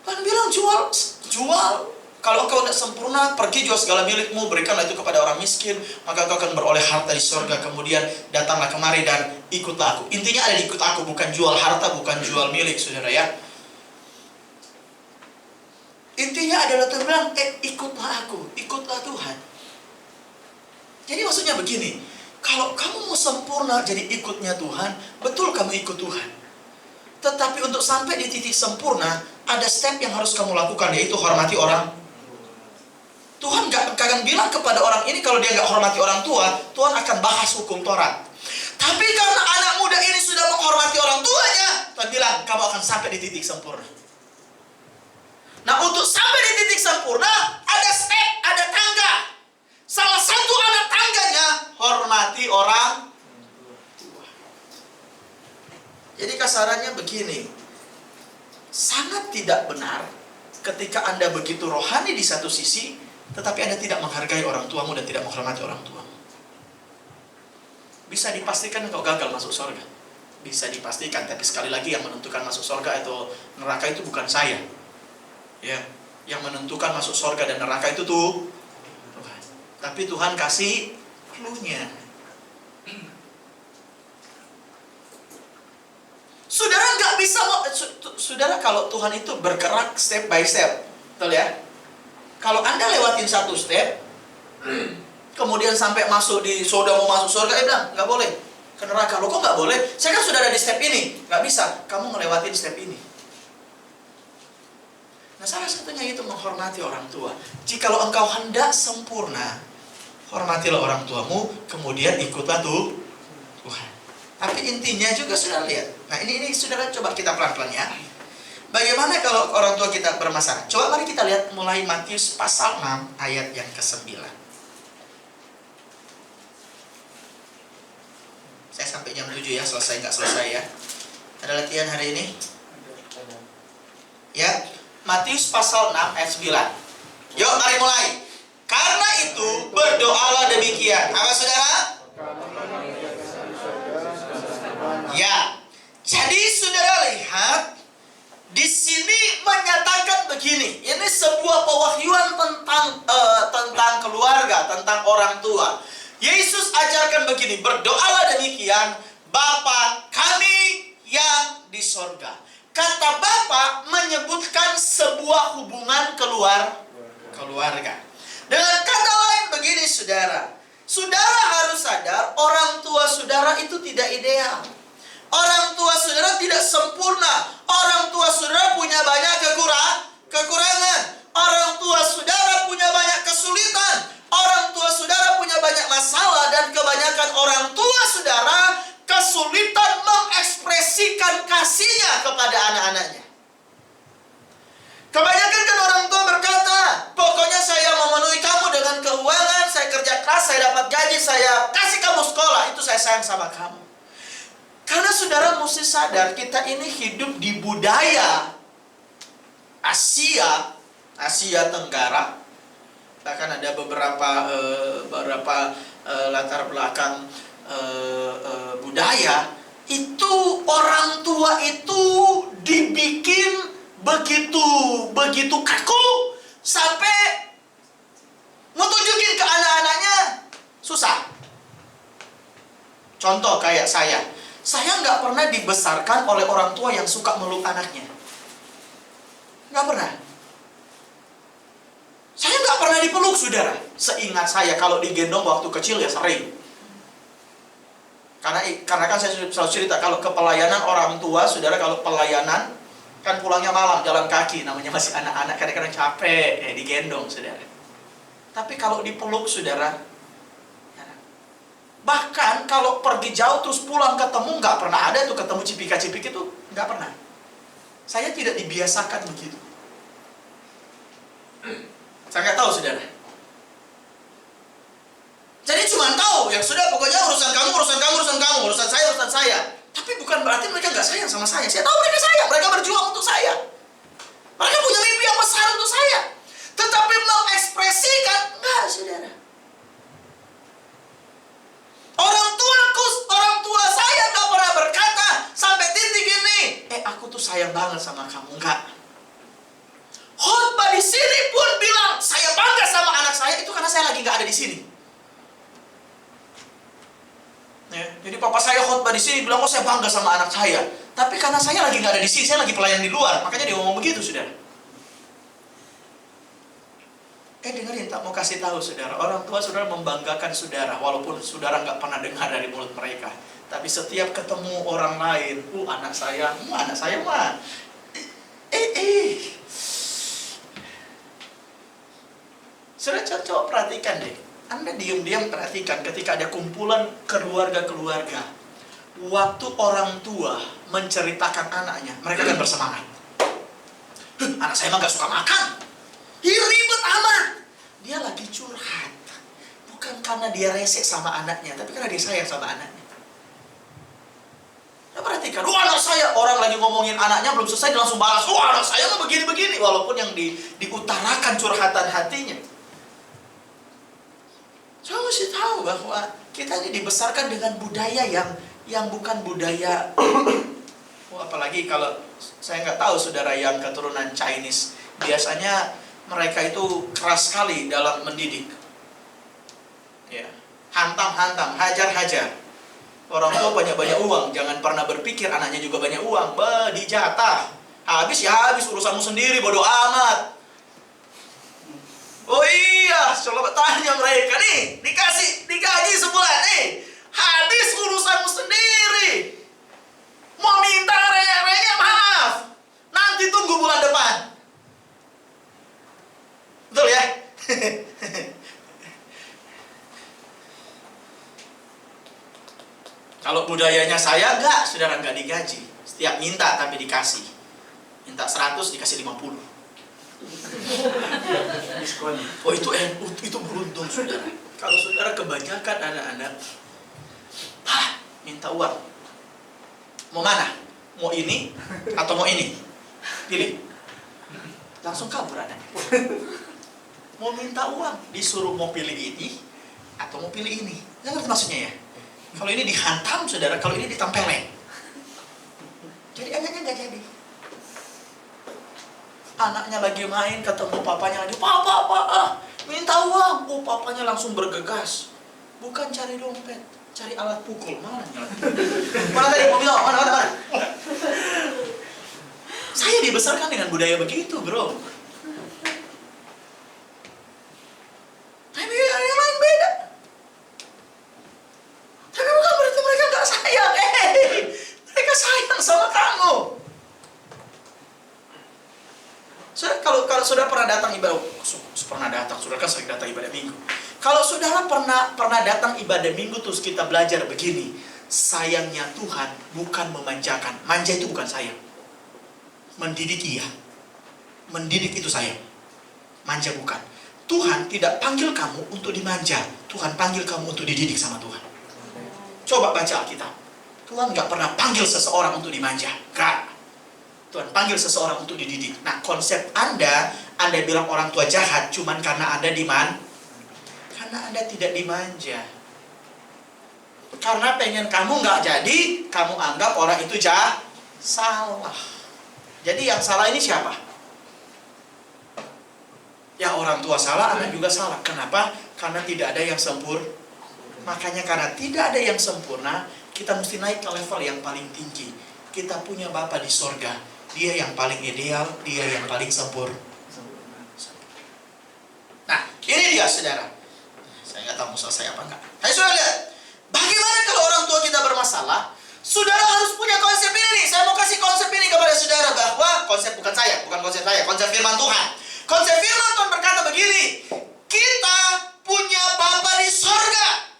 Tuhan bilang jual. Kalau engkau tidak sempurna, pergi jual segala milikmu, berikanlah itu kepada orang miskin, maka engkau akan beroleh harta di surga. Kemudian datanglah kemari dan ikutlah aku. Intinya ada di ikut aku, bukan jual harta, bukan jual milik, saudara ya. Intinya adalah Tuhan bilang, ikutlah aku, ikutlah Tuhan. Jadi maksudnya begini, kalau kamu mau sempurna jadi ikutnya Tuhan, betul kamu ikut Tuhan. Tetapi untuk sampai di titik sempurna, ada step yang harus kamu lakukan, yaitu hormati orang. Tuhan gak akan bilang kepada orang ini kalau dia gak hormati orang tua, Tuhan akan bahas hukum Taurat. Tapi karena anak muda ini sudah menghormati orang tuanya, Tuhan bilang kamu akan sampai di titik sempurna. Nah untuk sampai di titik sempurna, ada step, ada tangga. Salah satu anak tangganya, hormati orang tua. Jadi kasarannya begini, sangat tidak benar ketika Anda begitu rohani di satu sisi, tetapi Anda tidak menghargai orang tuamu dan tidak menghormati orang tuamu. Bisa dipastikan engkau gagal masuk surga. Bisa dipastikan, tapi sekali lagi yang menentukan masuk surga atau neraka itu bukan saya. Ya, yang menentukan masuk surga dan neraka itu tuh Tuhan. Tapi Tuhan kasih clue-nya. Saudara nggak bisa, saudara kalau Tuhan itu bergerak step by step, betul ya? Kalau Anda lewatin satu step, kemudian sampai masuk di sudah mau masuk surga, dia bilang nggak boleh ke neraka. Loh kok nggak boleh? Saya kan sudah ada di step ini, nggak bisa. Kamu ngelewatin step ini. Nah salah satunya itu menghormati orang tua. Jikalau engkau hendak sempurna, hormatilah orang tuamu, kemudian ikutlah Tuhan. Tapi intinya juga sudah lihat. Nah ini saudara coba kita pelan-pelan ya. Bagaimana kalau orang tua kita bermasalah? Coba mari kita lihat mulai Matius pasal 6 ayat yang ke-9. Saya sampai jam 7 ya, selesai nggak selesai ya. Ada latihan hari ini? Ya, Matius pasal 6 ayat 9. Yuk mari mulai. Karena itu berdoalah demikian. Apa saudara? Ya. Jadi saudara lihat di sini menyatakan begini. Ini sebuah pewahyuan tentang keluarga, tentang orang tua. Yesus ajarkan begini, berdoalah demikian, Bapa kami yang di sorga. Kata Bapa menyebutkan sebuah hubungan keluarga. Dengan kata lain begini saudara, saudara harus sadar orang tua saudara itu tidak ideal. Orang tua saudara tidak sempurna. Orang tua saudara punya banyak kekurangan. Orang tua saudara punya banyak kesulitan. Orang tua saudara punya banyak masalah. Dan kebanyakan orang tua saudara kesulitan mengekspresikan kasihnya kepada anak-anaknya. Kebanyakan kan orang tua berkata, pokoknya saya memenuhi kamu dengan keuangan, saya kerja keras, saya dapat gaji, saya kasih kamu sekolah, itu saya sayang sama kamu. Karena saudara mesti sadar, kita ini hidup di budaya Asia Tenggara. Bahkan ada beberapa latar belakang budaya. Itu orang tua itu dibikin begitu kaku sampai mau tunjukin ke anak-anaknya susah. Contoh kayak saya nggak pernah dibesarkan oleh orang tua yang suka meluk anaknya. Nggak pernah. Saya nggak pernah dipeluk, saudara. Seingat saya, kalau digendong waktu kecil ya sering. Karena kan saya selalu cerita, kalau ke pelayanan orang tua, saudara, kalau pelayanan kan pulangnya malam, jalan kaki, namanya masih anak-anak, kadang-kadang capek, digendong, saudara. Tapi kalau dipeluk, saudara, bahkan kalau pergi jauh terus pulang ketemu, nggak pernah ada tuh ketemu cipika-cipik itu, nggak pernah. Saya tidak dibiasakan begitu. Saya nggak tahu, saudara. Jadi cuma tahu, ya sudah, pokoknya urusan kamu, urusan saya. Tapi bukan berarti mereka nggak sayang sama saya. Saya tahu mereka sayang, mereka berjuang untuk saya. Mereka punya mimpi yang besar untuk saya. Tetapi mengekspresikan, enggak, saudara. Orang tua saya nggak pernah berkata sampai titik ini, aku tuh sayang banget sama kamu, enggak. Khotbah di sini pun bilang, saya bangga sama anak saya, itu karena saya lagi nggak ada di sini. Ya, jadi papa saya khotbah di sini bilang, saya bangga sama anak saya. Tapi karena saya lagi nggak ada di sini, saya lagi pelayan di luar, makanya dia ngomong begitu, saudara. Dengerin, tak mau kasih tahu, saudara. Orang tua saudara membanggakan saudara, walaupun saudara nggak pernah dengar dari mulut mereka. Tapi setiap ketemu orang lain, anak saya mah. Saudara, coba perhatikan deh. Anda diam-diam perhatikan ketika ada kumpulan keluarga-keluarga. Waktu orang tua menceritakan anaknya, mereka kan bersemangat. Anak saya mah gak suka makan. Ribet amat. Dia lagi curhat. Bukan karena dia resek sama anaknya, tapi karena dia sayang sama anaknya. Nah, perhatikan, anak saya, orang lagi ngomongin anaknya belum selesai, dia langsung balas, anak saya mah begini-begini. Walaupun yang diutarakan curhatan hatinya. Saya mesti tahu bahwa kita ini dibesarkan dengan budaya yang bukan budaya. Apalagi kalau saya nggak tahu saudara yang keturunan Chinese, biasanya mereka itu keras sekali dalam mendidik. Ya, hantam-hantam, hajar-hajar. Orang tua banyak-banyak uang, jangan pernah berpikir anaknya juga banyak uang. Dijatah, habis ya habis, urusanmu sendiri, bodoh amat. Oh iya, coba tanya mereka nih, digaji sebulan nih, habis urusanmu sendiri. Mau minta renya-renya, maaf, nanti tunggu bulan depan. Betul ya? Kalau budayanya saya, enggak, saudara, enggak digaji. Setiap minta tapi dikasih. Minta 100 dikasih 50. Oh itu beruntung, saudara. Kalau saudara kebanyakan anak-anak minta uang, mau mana? Mau ini atau mau ini? Pilih. Langsung kabur anak. Mau minta uang, disuruh mau pilih ini atau mau pilih ini. Ngerti maksudnya ya? Kalau ini dihantam, saudara, kalau ini ditempelin. Jadi anaknya nggak jadi. Anaknya lagi main, ketemu papanya lagi, Papa, minta uang. Papanya langsung bergegas. Bukan cari dompet, cari alat pukul. Mana tadi mau bilang, mana? Saya dibesarkan dengan budaya begitu, bro. Tapi yang lain beda. Tapi bukan berarti mereka gak sayang. Mereka sayang sama kamu. Kalau saudara pernah datang ibadah, saudara kan sering datang ibadah minggu. Kalau saudara pernah datang ibadah minggu terus kita belajar begini, sayangnya Tuhan bukan memanjakan. Manja itu bukan sayang. Mendidik iya. Mendidik itu sayang. Manja bukan. Tuhan tidak panggil kamu untuk dimanja. Tuhan panggil kamu untuk dididik sama Tuhan. Coba baca Alkitab. Tuhan gak pernah panggil seseorang untuk dimanja. Gak. Tuhan panggil seseorang untuk dididik. Nah, konsep Anda bilang orang tua jahat cuman karena Anda karena Anda tidak dimanja. Karena pengen kamu nggak jadi, kamu anggap orang itu salah. Jadi yang salah ini siapa? Ya orang tua salah, anak juga salah. Kenapa? Karena tidak ada yang sempurna. Makanya karena tidak ada yang sempurna, kita mesti naik ke level yang paling tinggi. Kita punya Bapa di sorga, Dia yang paling ideal, Dia yang paling sempurna. Nah, ini dia saudara. Saya nggak tahu mau selesai apa enggak. Ayo saudara lihat, bagaimana kalau orang tua kita bermasalah? Saudara harus punya konsep ini nih. Saya mau kasih konsep ini kepada saudara, bahwa konsep bukan konsep saya, konsep firman Tuhan. Konsep firman Tuhan berkata begini, kita punya Bapa di sorga.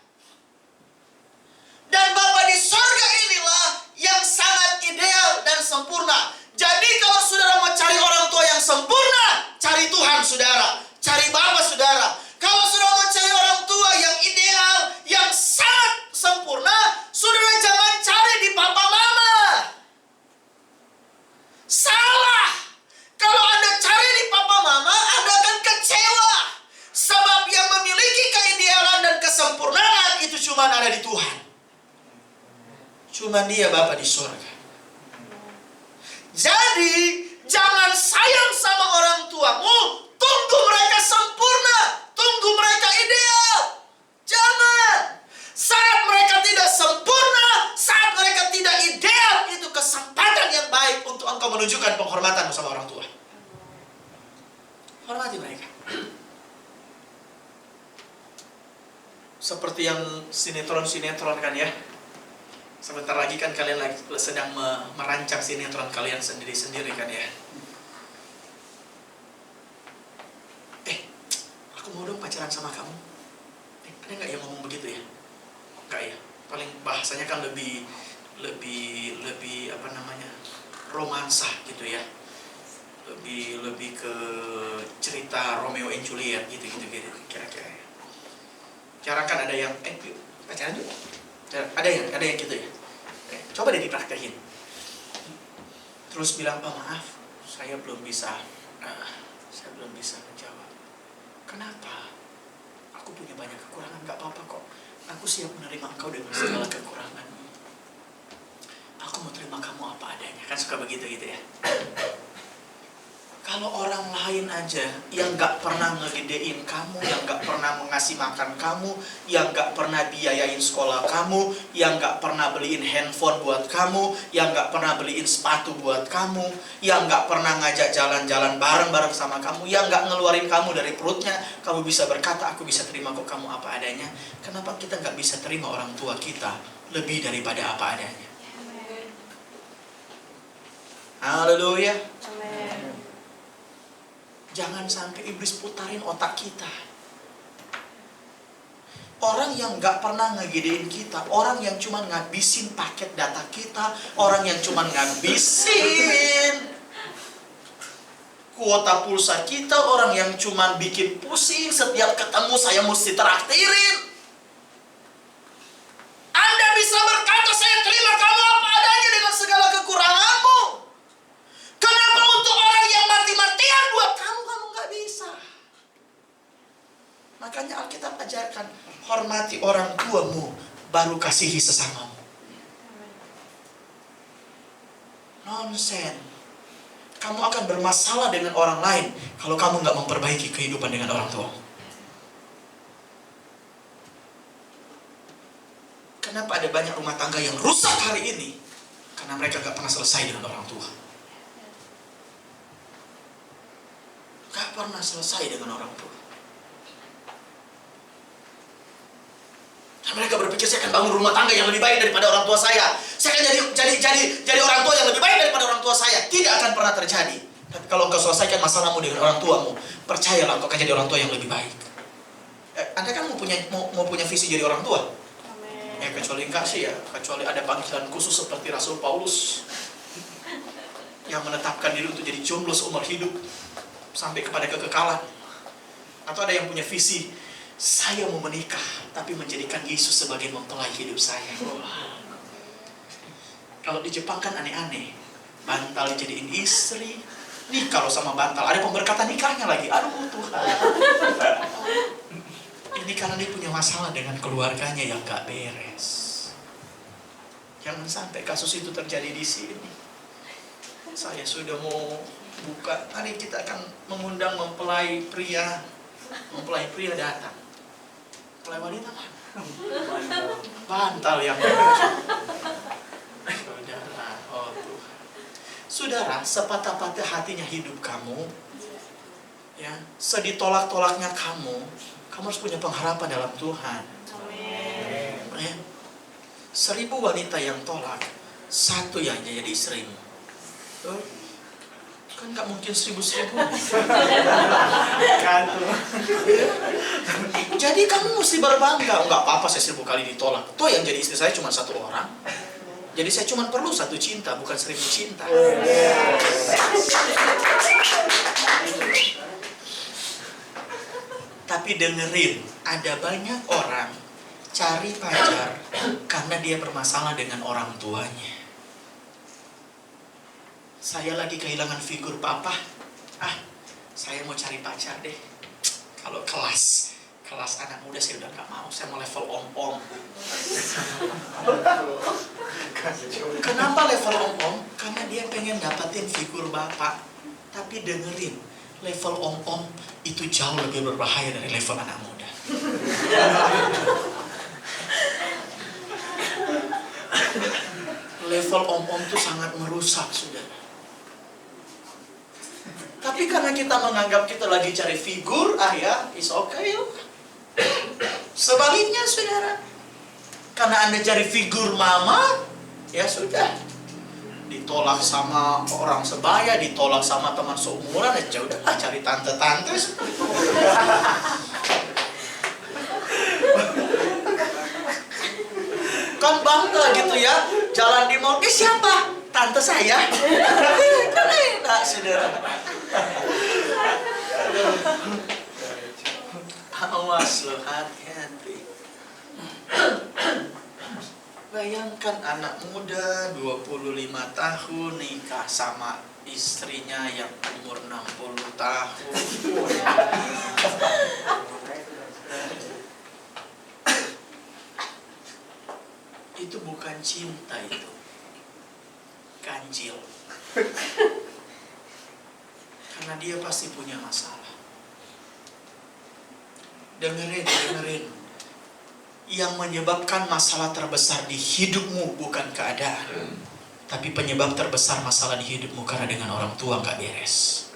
Dan Bapa di sorga inilah yang sangat ideal dan sempurna. Jadi kalau saudara mau cari orang tua yang sempurna, cari Tuhan saudara, cari Bapa saudara. Kalau saudara mau cari orang tua yang ideal, yang sangat sempurna, saudara jangan cari di papa mama. Salah. Kalau Anda cari di papa mama, Anda akan kecewa. Sebab yang memiliki keidealan dan kesempurnaan itu cuma ada di Tuhan. Cuma Dia Bapa di sorga. Jadi, jangan sayang sama orang tuamu. Tunggu mereka sempurna. Tunggu mereka ideal. Jangan. Saat mereka tidak sempurna, saat mereka tidak ideal, itu kesempatan yang baik untuk engkau menunjukkan penghormatanmu sama orang tua. Hormati mereka. Seperti yang sinetron-sinetron kan ya. Sebentar lagi kan kalian lagi sedang merancang sinetron kalian sendiri-sendiri kan ya. Aku mau dong pacaran sama kamu. Ada nggak yang ngomong begitu ya? Enggak ya. Paling bahasanya kan lebih apa namanya, romansa gitu ya. Lebih ke cerita Romeo and Juliet gitu kira-kira. Jarang kan ada yang yuk, pacaran yuk. Ada yang gitu ya. Coba deh dipraktekin. Terus bilang, "Oh, maaf, saya belum bisa menjawab." "Kenapa?" "Aku punya banyak kekurangan." "Gak apa-apa kok. Aku siap menerima engkau dengan segala kekuranganmu. Aku mau terima kamu apa adanya." Kan suka begitu gitu ya. Kalau orang lain aja yang gak pernah ngegedein kamu, yang gak pernah mengasih makan kamu, yang gak pernah biayain sekolah kamu, yang gak pernah beliin handphone buat kamu, yang gak pernah beliin sepatu buat kamu, yang gak pernah ngajak jalan-jalan bareng-bareng sama kamu, yang gak ngeluarin kamu dari perutnya, kamu bisa berkata, "Aku bisa terima kok kamu apa adanya." Kenapa kita gak bisa terima orang tua kita lebih daripada apa adanya? Haleluya. Jangan sampai iblis putarin otak kita. Orang yang gak pernah ngegedein kita, orang yang cuma ngabisin paket data kita, orang yang cuma ngabisin kuota pulsa kita, orang yang cuma bikin pusing setiap ketemu saya mesti traktirin. Anda bisa berkata, "Saya terima kamu apa adanya dengan segala kekuranganmu." Kenapa untuk orang yang mati-matian buat kamu gak bisa? Makanya Alkitab ajarkan, hormati orang tuamu, baru kasihi sesamamu. Nonsen. Kamu akan bermasalah dengan orang lain kalau kamu gak memperbaiki kehidupan dengan orang tuamu. Kenapa ada banyak rumah tangga yang rusak hari ini? Karena mereka gak pernah selesai dengan orang tua. Gak pernah selesai dengan orang tua. Dan mereka berpikir, "Saya akan bangun rumah tangga yang lebih baik daripada orang tua saya. Saya akan jadi orang tua yang lebih baik daripada orang tua saya." Tidak akan pernah terjadi. Tapi kalau engkau selesaikan masalahmu dengan orang tuamu, percayalah engkau akan jadi orang tua yang lebih baik. Anda kan mau punya visi jadi orang tua? Amen. Kecuali enggak sih ya, kecuali ada panggilan khusus seperti Rasul Paulus yang menetapkan diri untuk jadi jomblo seumur hidup sampai kepada kekekalan. Atau ada yang punya visi, "Saya mau menikah tapi menjadikan Yesus sebagai mempelai hidup saya." Wah. Kalau di Jepang kan aneh-aneh. Bantal dijadiin istri, nikah loh sama bantal. Ada pemberkatan nikahnya lagi. Aduh Tuhan. Ini karena dia punya masalah dengan keluarganya yang gak beres. Jangan sampai kasus itu terjadi di sini. Saya sudah mau buka. Hari kita akan mengundang mempelai pria. Mempelai pria datang. Mempelai wanita kan? Bantal yang saudara, oh Tuhan. Saudara, sepatah-patah hatinya hidup kamu, ya, seditolak-tolaknya kamu harus punya pengharapan dalam Tuhan. Ya. 1000 wanita yang tolak, 1 yang jadi istrimu. Tuh. Kan gak mungkin 1000. Jadi kamu mesti berbangga. Enggak apa-apa saya 1000 kali ditolak. Toh yang jadi istri saya cuma 1 orang. Jadi saya cuma perlu 1 cinta, bukan 1000 cinta. Tapi dengerin, ada banyak orang cari pacar karena dia bermasalah dengan orang tuanya. Saya lagi kehilangan figur papa. Saya mau cari pacar deh. Kalau kelas anak muda saya udah gak mau. Saya mau level om-om. Kenapa level om-om? Karena dia pengen dapetin figur bapak. Tapi dengerin, level om-om itu jauh lebih berbahaya dari level anak muda. Level om-om itu sangat merusak, saudara. Tapi karena kita menganggap kita lagi cari figur, ya, it's okay. Sebaliknya, saudara. Karena Anda cari figur mama, ya sudah. Ditolak sama orang sebaya, ditolak sama teman seumuran, ya udah cari tante-tante. Kan bangga gitu ya, jalan di mall, siapa? Tante saya. Kan enak, saudara. Awas loh, hati-hati. Bayangkan anak muda 25 tahun nikah sama istrinya yang umur 60 tahun. Itu bukan cinta, itu ganjil. Karena dia pasti punya masalah. Dengerin. Yang menyebabkan masalah terbesar di hidupmu bukan keadaan, tapi penyebab terbesar masalah di hidupmu karena dengan orang tua gak beres.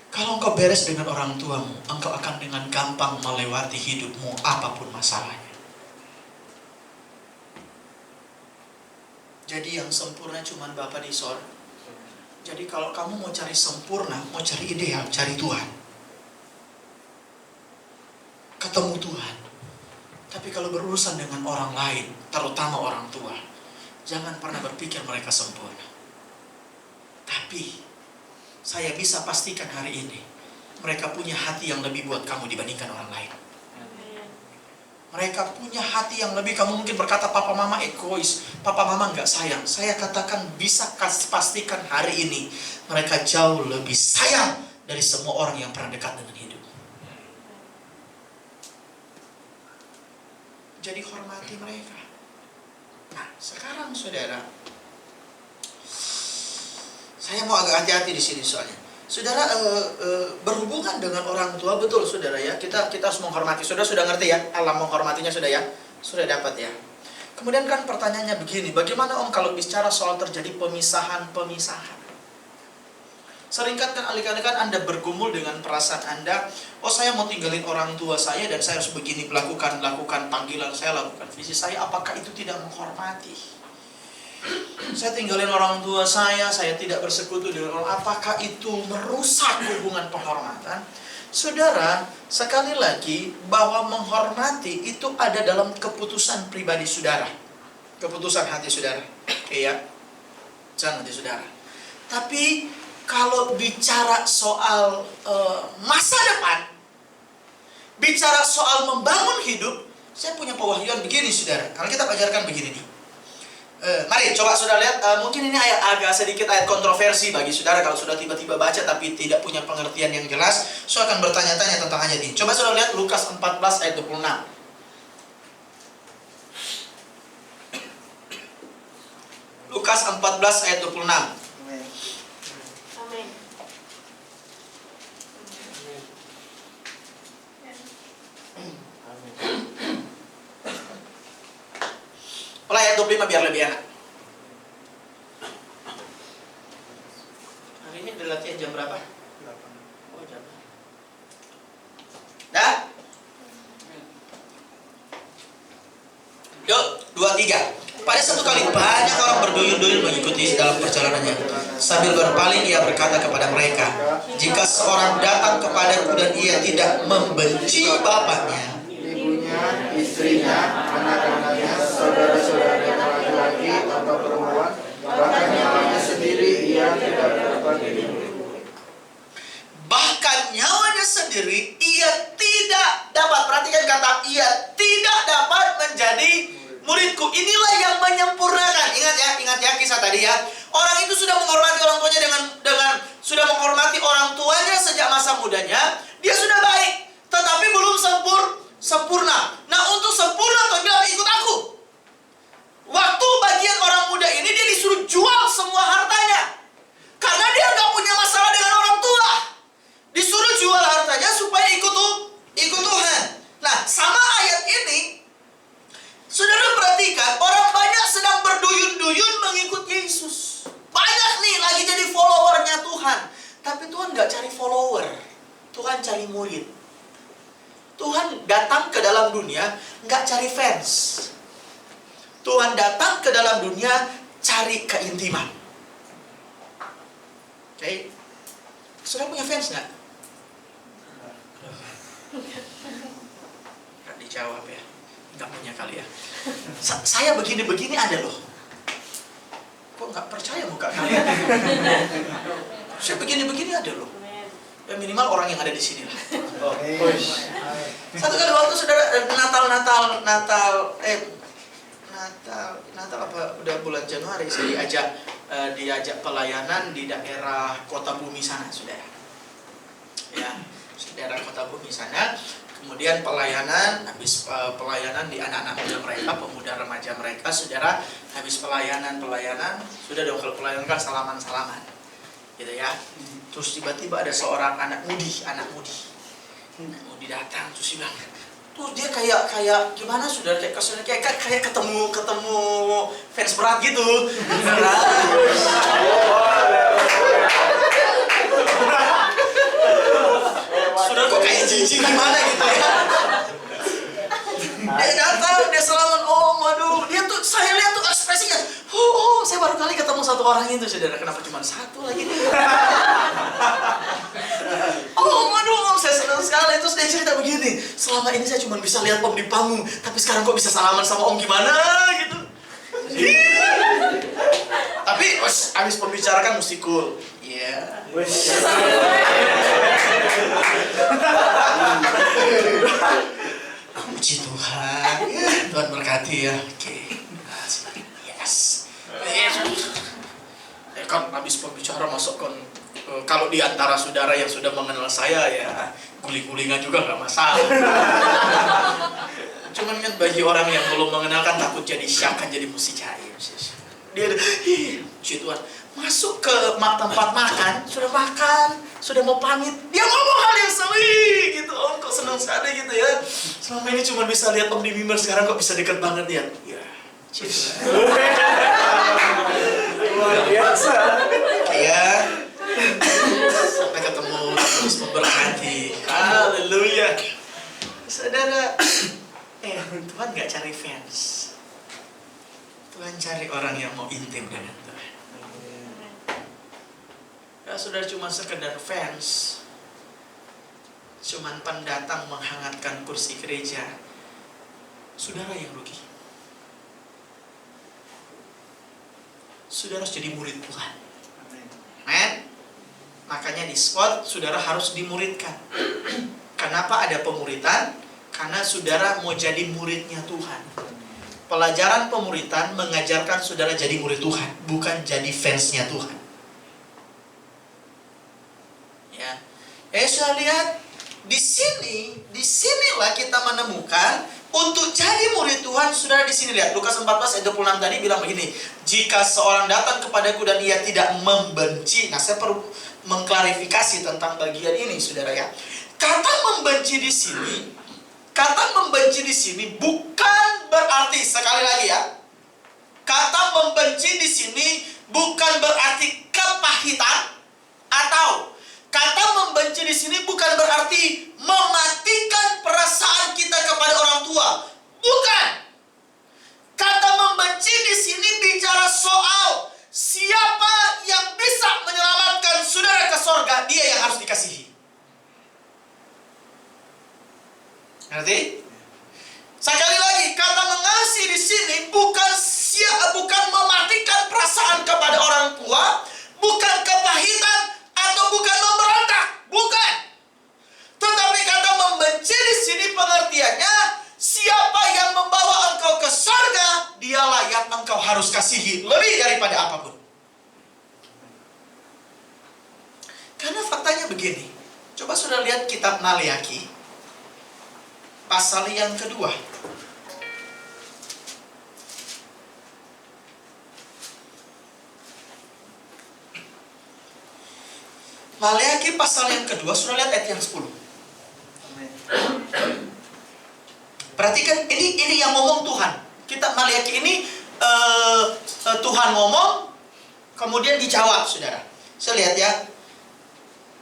Kalau engkau beres dengan orang tuamu, engkau akan dengan gampang melewati hidupmu apapun masalahnya. Jadi yang sempurna cuma Bapa di sorga. Jadi kalau kamu mau cari sempurna, mau cari ideal, cari Tuhan. Ketemu Tuhan. Tapi kalau berurusan dengan orang lain, terutama orang tua, jangan pernah berpikir mereka sempurna. Tapi saya bisa pastikan hari ini, mereka punya hati yang lebih buat kamu dibandingkan orang lain. Mereka punya hati yang lebih. Kamu mungkin berkata papa mama egois, papa mama nggak sayang. Saya katakan bisa pastikan hari ini mereka jauh lebih sayang dari semua orang yang pernah dekat dengan hidup. Jadi hormati mereka. Nah, sekarang saudara, saya mau agak hati-hati di sini soalnya. Saudara, berhubungan dengan orang tua, betul saudara ya. Kita harus menghormati. Saudara sudah ngerti ya, alam menghormatinya sudah ya, sudah dapat ya. Kemudian kan pertanyaannya begini, bagaimana Om kalau bicara soal terjadi pemisahan? Seringkali kan Anda bergumul dengan perasaan Anda, oh saya mau tinggalin orang tua saya dan saya harus begini, lakukan panggilan saya, lakukan visi saya. Apakah itu tidak menghormati? Saya tinggalin orang tua saya tidak bersekutu dengan orang. Apakah itu merusak hubungan penghormatan? Saudara, sekali lagi bahwa menghormati itu ada dalam keputusan pribadi saudara, keputusan hati saudara, ya, jangan hati saudara. Tapi kalau bicara soal masa depan, bicara soal membangun hidup, saya punya pewahyuan begini saudara. Kalau kita ajarkan begini nih. Mari coba saudara lihat, mungkin ini agak sedikit ayat kontroversi bagi saudara kalau sudah tiba-tiba baca tapi tidak punya pengertian yang jelas. Saya akan bertanya-tanya tentang ayat ini. Coba saudara lihat Lukas 14 ayat 26. Lukas 14 ayat 26. Amin. Mulai ayat 25 biar lebih enak. Hari ini ada latihan jam berapa? Oh, jam. Dah? Yuk, 23. Pada satu kali banyak orang berduyun-duyun mengikuti dalam perjalanannya. Sambil berpaling ia berkata kepada mereka, jika seorang datang kepadaku dan ia tidak membenci bapaknya, ibunya, istrinya, anak-anaknya, saudara-saudaranya laki-laki atau perempuan, bahkan nyawanya sendiri ia tidak dapat dihidupi. bahkan nyawanya sendiri ia tidak dapat, perhatikan kata ia tidak dapat menjadi muridku. Inilah yang menyempurnakan. Ingat ya kisah tadi ya. Orang itu sudah menghormati orang tuanya dengan sudah menghormati orang tuanya sejak masa mudanya. Dia sudah baik, tetapi belum sempurna. Nah, untuk sempurna Tuhan bilang ikut aku. Waktu bagian orang muda ini dia disuruh jual semua hartanya. Karena dia nggak punya masalah dengan orang tua. Disuruh jual hartanya supaya ikut Tuhan. Nah, sama ayat ini, saudara perhatikan, orang banyak sedang berduyun-duyun mengikut Yesus. Banyak nih lagi jadi followernya Tuhan. Tapi Tuhan nggak cari follower. Tuhan cari murid. Tuhan datang ke dalam dunia nggak cari fans. Tuhan datang ke dalam dunia cari keintiman. Oke? Saudara punya fans nggak? Nggak dijawab ya. Nggak punya kali ya. Saya begini-begini ada loh. Kok nggak percaya muka kalian? Saya begini-begini ada loh. Ya minimal orang yang ada di sini lah. Satu kali waktu saudara Natal apa udah bulan Januari saya diajak pelayanan di daerah Kota Bumi sana, saudara. Ya, daerah Kota Bumi sana. Kemudian habis pelayanan di anak-anak muda mereka, pemuda remaja mereka, saudara, habis pelayanan, sudah dong kalau pelayanan kan salaman-salaman, gitu ya. Terus tiba-tiba ada seorang anak mudi datang, terus dia bilang, tuh dia kayak gimana saudara, kayak ketemu fans berat gitu. Saudara kok kayak jijik gimana gitu ya. Dia datang, dia salaman, waduh, dia tuh, saya lihat tuh ekspresinya, saya baru kali ketemu satu orang itu, saudara, kenapa cuma satu lagi? Waduh, saya senang sekali. Terus dia cerita begini, selama ini saya cuma bisa lihat om di panggung, tapi sekarang kok bisa salaman sama om gimana gitu. Tapi habis pembicarakan mesti cool. Iya. Puji Tuhan. Tuhan berkati ya. Oke. Yes. Kan habis pembicara masuk kan, kalau di antara saudara yang sudah mengenal saya ya guling-gulingan juga nggak masalah. Cuman kan bagi orang yang belum mengenal kan takut jadi syak, kan jadi mesti cair. Dia puji Tuhan, masuk ke tempat makan, sudah mau pamit, dia ngomong hal yang sering gitu. Om kok senang sekali gitu ya. Selama ini cuma bisa lihat om di mimbar, sekarang kok bisa dekat banget ya. Ya, Luar biasa. ya. Sampai ketemu, terus memberkati. Haleluya. Saudara, Tuhan gak cari fans. Tuhan cari orang yang mau intim dengan Tuhan. Ya, saudara cuma sekedar fans, cuman pendatang menghangatkan kursi gereja, saudara yang rugi. Saudara harus jadi murid Tuhan. Amen. Makanya di spot saudara harus dimuridkan. Kenapa ada pemuritan? Karena saudara mau jadi muridnya Tuhan. Pelajaran pemuritan mengajarkan saudara jadi murid Tuhan, bukan jadi fansnya Tuhan. Ya, saya lihat di sinilah kita menemukan untuk jadi murid Tuhan. Saudara di sini lihat Lukas 14 ayat 26 tadi bilang begini, jika seorang datang kepadaku dan ia tidak membenci. Nah, saya perlu mengklarifikasi tentang bagian ini, saudara ya. Kata membenci di sini bukan berarti, sekali lagi ya, kata membenci di sini bukan berarti kepahitan, atau kata membenci di sini bukan berarti mematikan perasaan kita kepada orang tua. Bukan. Kata membenci di sini bicara soal siapa yang bisa menyelamatkan saudara ke sorga, dia yang harus dikasihi. Ngerti? Sekali lagi, kata mengasihi di sini bukan mematikan perasaan kepada orang tua, bukan kepahitan atau bukan memberontak, bukan. Tetapi kata membenci di sini pengertiannya, siapa yang membawa engkau ke surga, dialah yang engkau harus kasihi lebih daripada apapun. Karena faktanya begini. Coba saudara lihat kitab Maleakhi pasal yang kedua. Maleakhi pasal yang kedua, saudara lihat ayat yang 10. Perhatikan, ini yang ngomong Tuhan. Kitab Maleakhi ini Tuhan ngomong, kemudian dijawab, saudara. Saya lihat ya,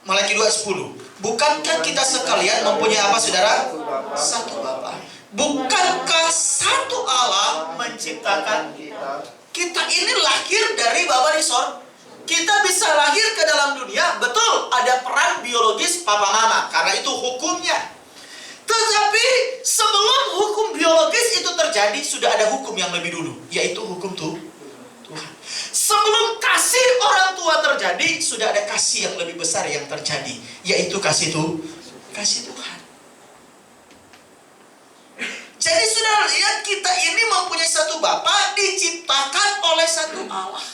Maleakhi 2:10. Bukankah kita sekalian mempunyai apa, saudara? Satu Bapa. Bukankah satu Allah menciptakan kita ini lahir dari Bapa di sorga? Kita bisa lahir ke dalam dunia, betul, ada peran biologis papa mama, karena itu hukumnya. Tetapi sebelum hukum biologis itu terjadi, sudah ada hukum yang lebih dulu, yaitu hukum Tuhan. Sebelum kasih orang tua terjadi, sudah ada kasih yang lebih besar yang terjadi, yaitu kasih Tuhan. Jadi saudara lihat, kita ini mempunyai satu Bapa, diciptakan oleh satu Allah.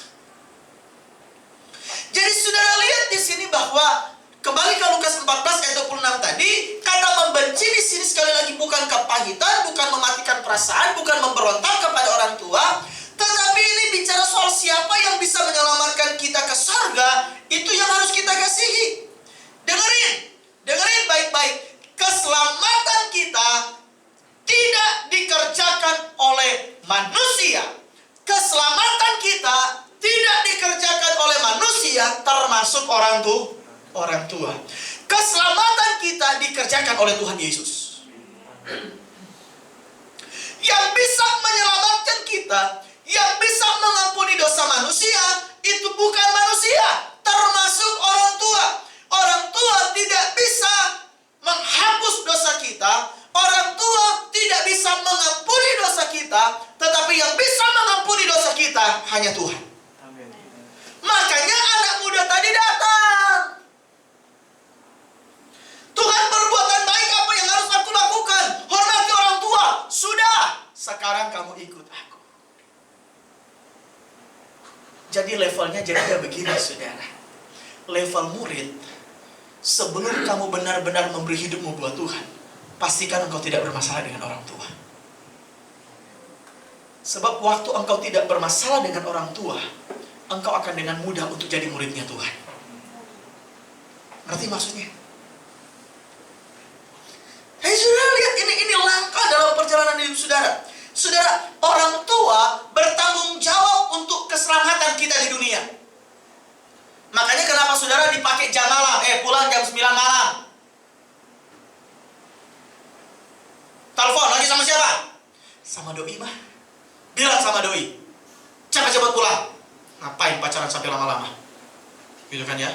Jadi saudara lihat di sini bahwa kembali ke Lukas 14 ayat 26 tadi, kata membenci di sini sekali lagi bukan kepahitan, bukan mematikan perasaan, bukan memberontak kepada orang tua, tetapi ini bicara soal siapa yang bisa menyelamatkan kita ke surga, itu yang harus kita kasihi. Dengerin baik-baik. Keselamatan kita tidak dikerjakan oleh manusia. Keselamatan kita tidak dikerjakan oleh manusia, termasuk orang tua. Keselamatan kita dikerjakan oleh Tuhan Yesus. Yang bisa menyelamatkan kita, yang bisa mengampuni dosa manusia, itu bukan manusia, termasuk orang tua. Orang tua tidak bisa menghapus dosa kita, orang tua tidak bisa mengampuni dosa kita, tetapi yang bisa mengampuni dosa kita hanya Tuhan. Makanya anak muda tadi datang. Tuhan, perbuatan baik apa yang harus aku lakukan? Hormati orang tua. Sudah, sekarang kamu ikut aku. Jadi levelnya jadi begini, saudara. Level murid, sebelum kamu benar-benar memberi hidupmu buat Tuhan, pastikan engkau tidak bermasalah dengan orang tua. Sebab waktu engkau tidak bermasalah dengan orang tua, engkau akan dengan mudah untuk jadi muridnya Tuhan. Ngerti maksudnya? Hei saudara, lihat ini langkah dalam perjalanan hidup saudara. Saudara, orang tua bertanggung jawab untuk keselamatan kita di dunia. Makanya kenapa saudara dipakai jam malam, pulang jam 9 malam. Telepon lagi sama siapa? Sama doi mah. Bilang sama doi, cepat-cepat pulang. Ngapain pacaran sampai lama-lama? Gitu kan ya?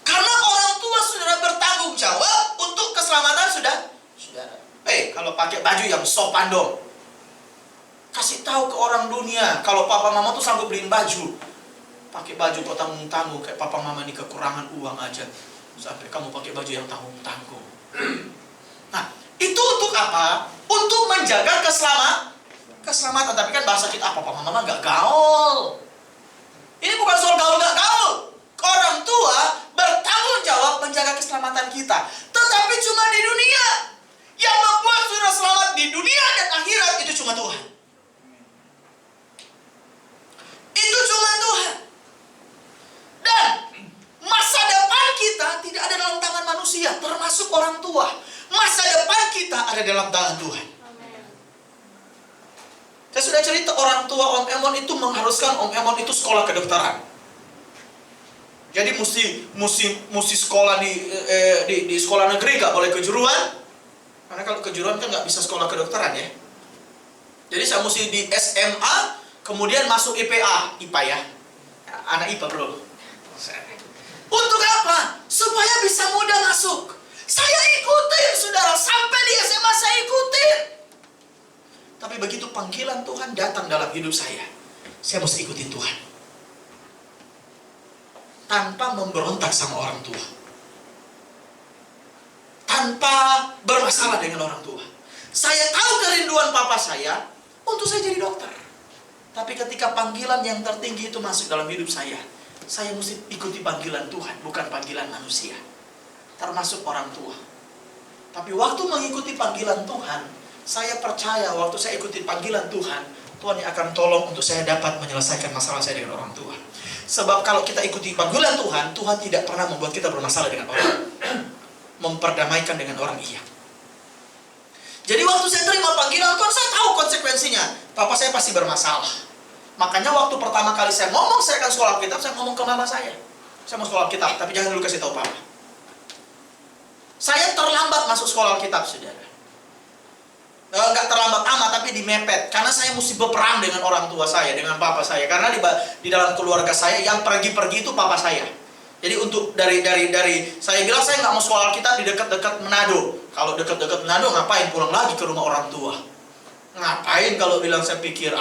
Karena orang tua saudara bertanggung jawab untuk keselamatan saudara. Kalau pakai baju yang sopan dong. Kasih tahu ke orang dunia kalau papa mama tuh sanggup beliin baju. Pakai baju kok tanggung-tanggung, kayak papa mama ini kekurangan uang aja. Sampai kamu pakai baju yang tanggung-tanggung. Nah, itu untuk apa? Untuk menjaga keselamatan. Tapi kan bahasa kita, papa mama nggak gaul. Ini bukan soal gaul nggak gaul. Orang tua bertanggung jawab menjaga keselamatan kita. Tetapi cuma di dunia. Yang membuat saudara selamat di dunia dan akhirat itu cuma Tuhan. Itu cuma Tuhan. Dan masa depan kita tidak ada dalam tangan manusia, termasuk orang tua. Masa depan kita ada dalam tangan Tuhan. Saya sudah sudah cerita orang tua Om Emon itu mengharuskan Om Emon itu sekolah kedokteran. Jadi mesti sekolah di sekolah negeri, gak boleh kejuruan. Karena kalau kejuruan kan gak bisa sekolah kedokteran ya. Jadi saya mesti di SMA, kemudian masuk IPA ya. Anak IPA bro. Untuk apa? Supaya bisa mudah masuk. Saya ikutin saudara, sampai di SMA saya ikutin. Tapi begitu panggilan Tuhan datang dalam hidup saya mesti ikutin Tuhan. Tanpa memberontak sama orang tua. Tanpa bermasalah dengan orang tua. Saya tahu kerinduan papa saya untuk saya jadi dokter. Tapi ketika panggilan yang tertinggi itu masuk dalam hidup saya mesti ikuti panggilan Tuhan, bukan panggilan manusia. Termasuk orang tua. Tapi waktu mengikuti panggilan Tuhan, saya percaya waktu saya ikuti panggilan Tuhan, Tuhan yang akan tolong untuk saya dapat menyelesaikan masalah saya dengan orang tua. Sebab kalau kita ikuti panggilan Tuhan, Tuhan tidak pernah membuat kita bermasalah dengan orang. Memperdamaikan dengan orang iya. Jadi waktu saya terima panggilan Tuhan, saya tahu konsekuensinya. Papa saya pasti bermasalah. Makanya waktu pertama kali saya ngomong saya akan sekolah Alkitab, saya ngomong ke mama saya. Saya mau sekolah Alkitab, tapi jangan dulu kasih tahu papa. Saya terlambat masuk sekolah Alkitab, saudara. Nggak terlambat amat, tapi dimepet. Karena saya mesti berperang dengan orang tua saya, dengan papa saya. Karena di dalam keluarga saya, yang pergi-pergi itu papa saya. Jadi untuk dari saya bilang saya nggak mau sekolah Alkitab di dekat-dekat Manado. Kalau dekat-dekat Manado, ngapain pulang lagi ke rumah orang tua? Ngapain kalau bilang saya pikir,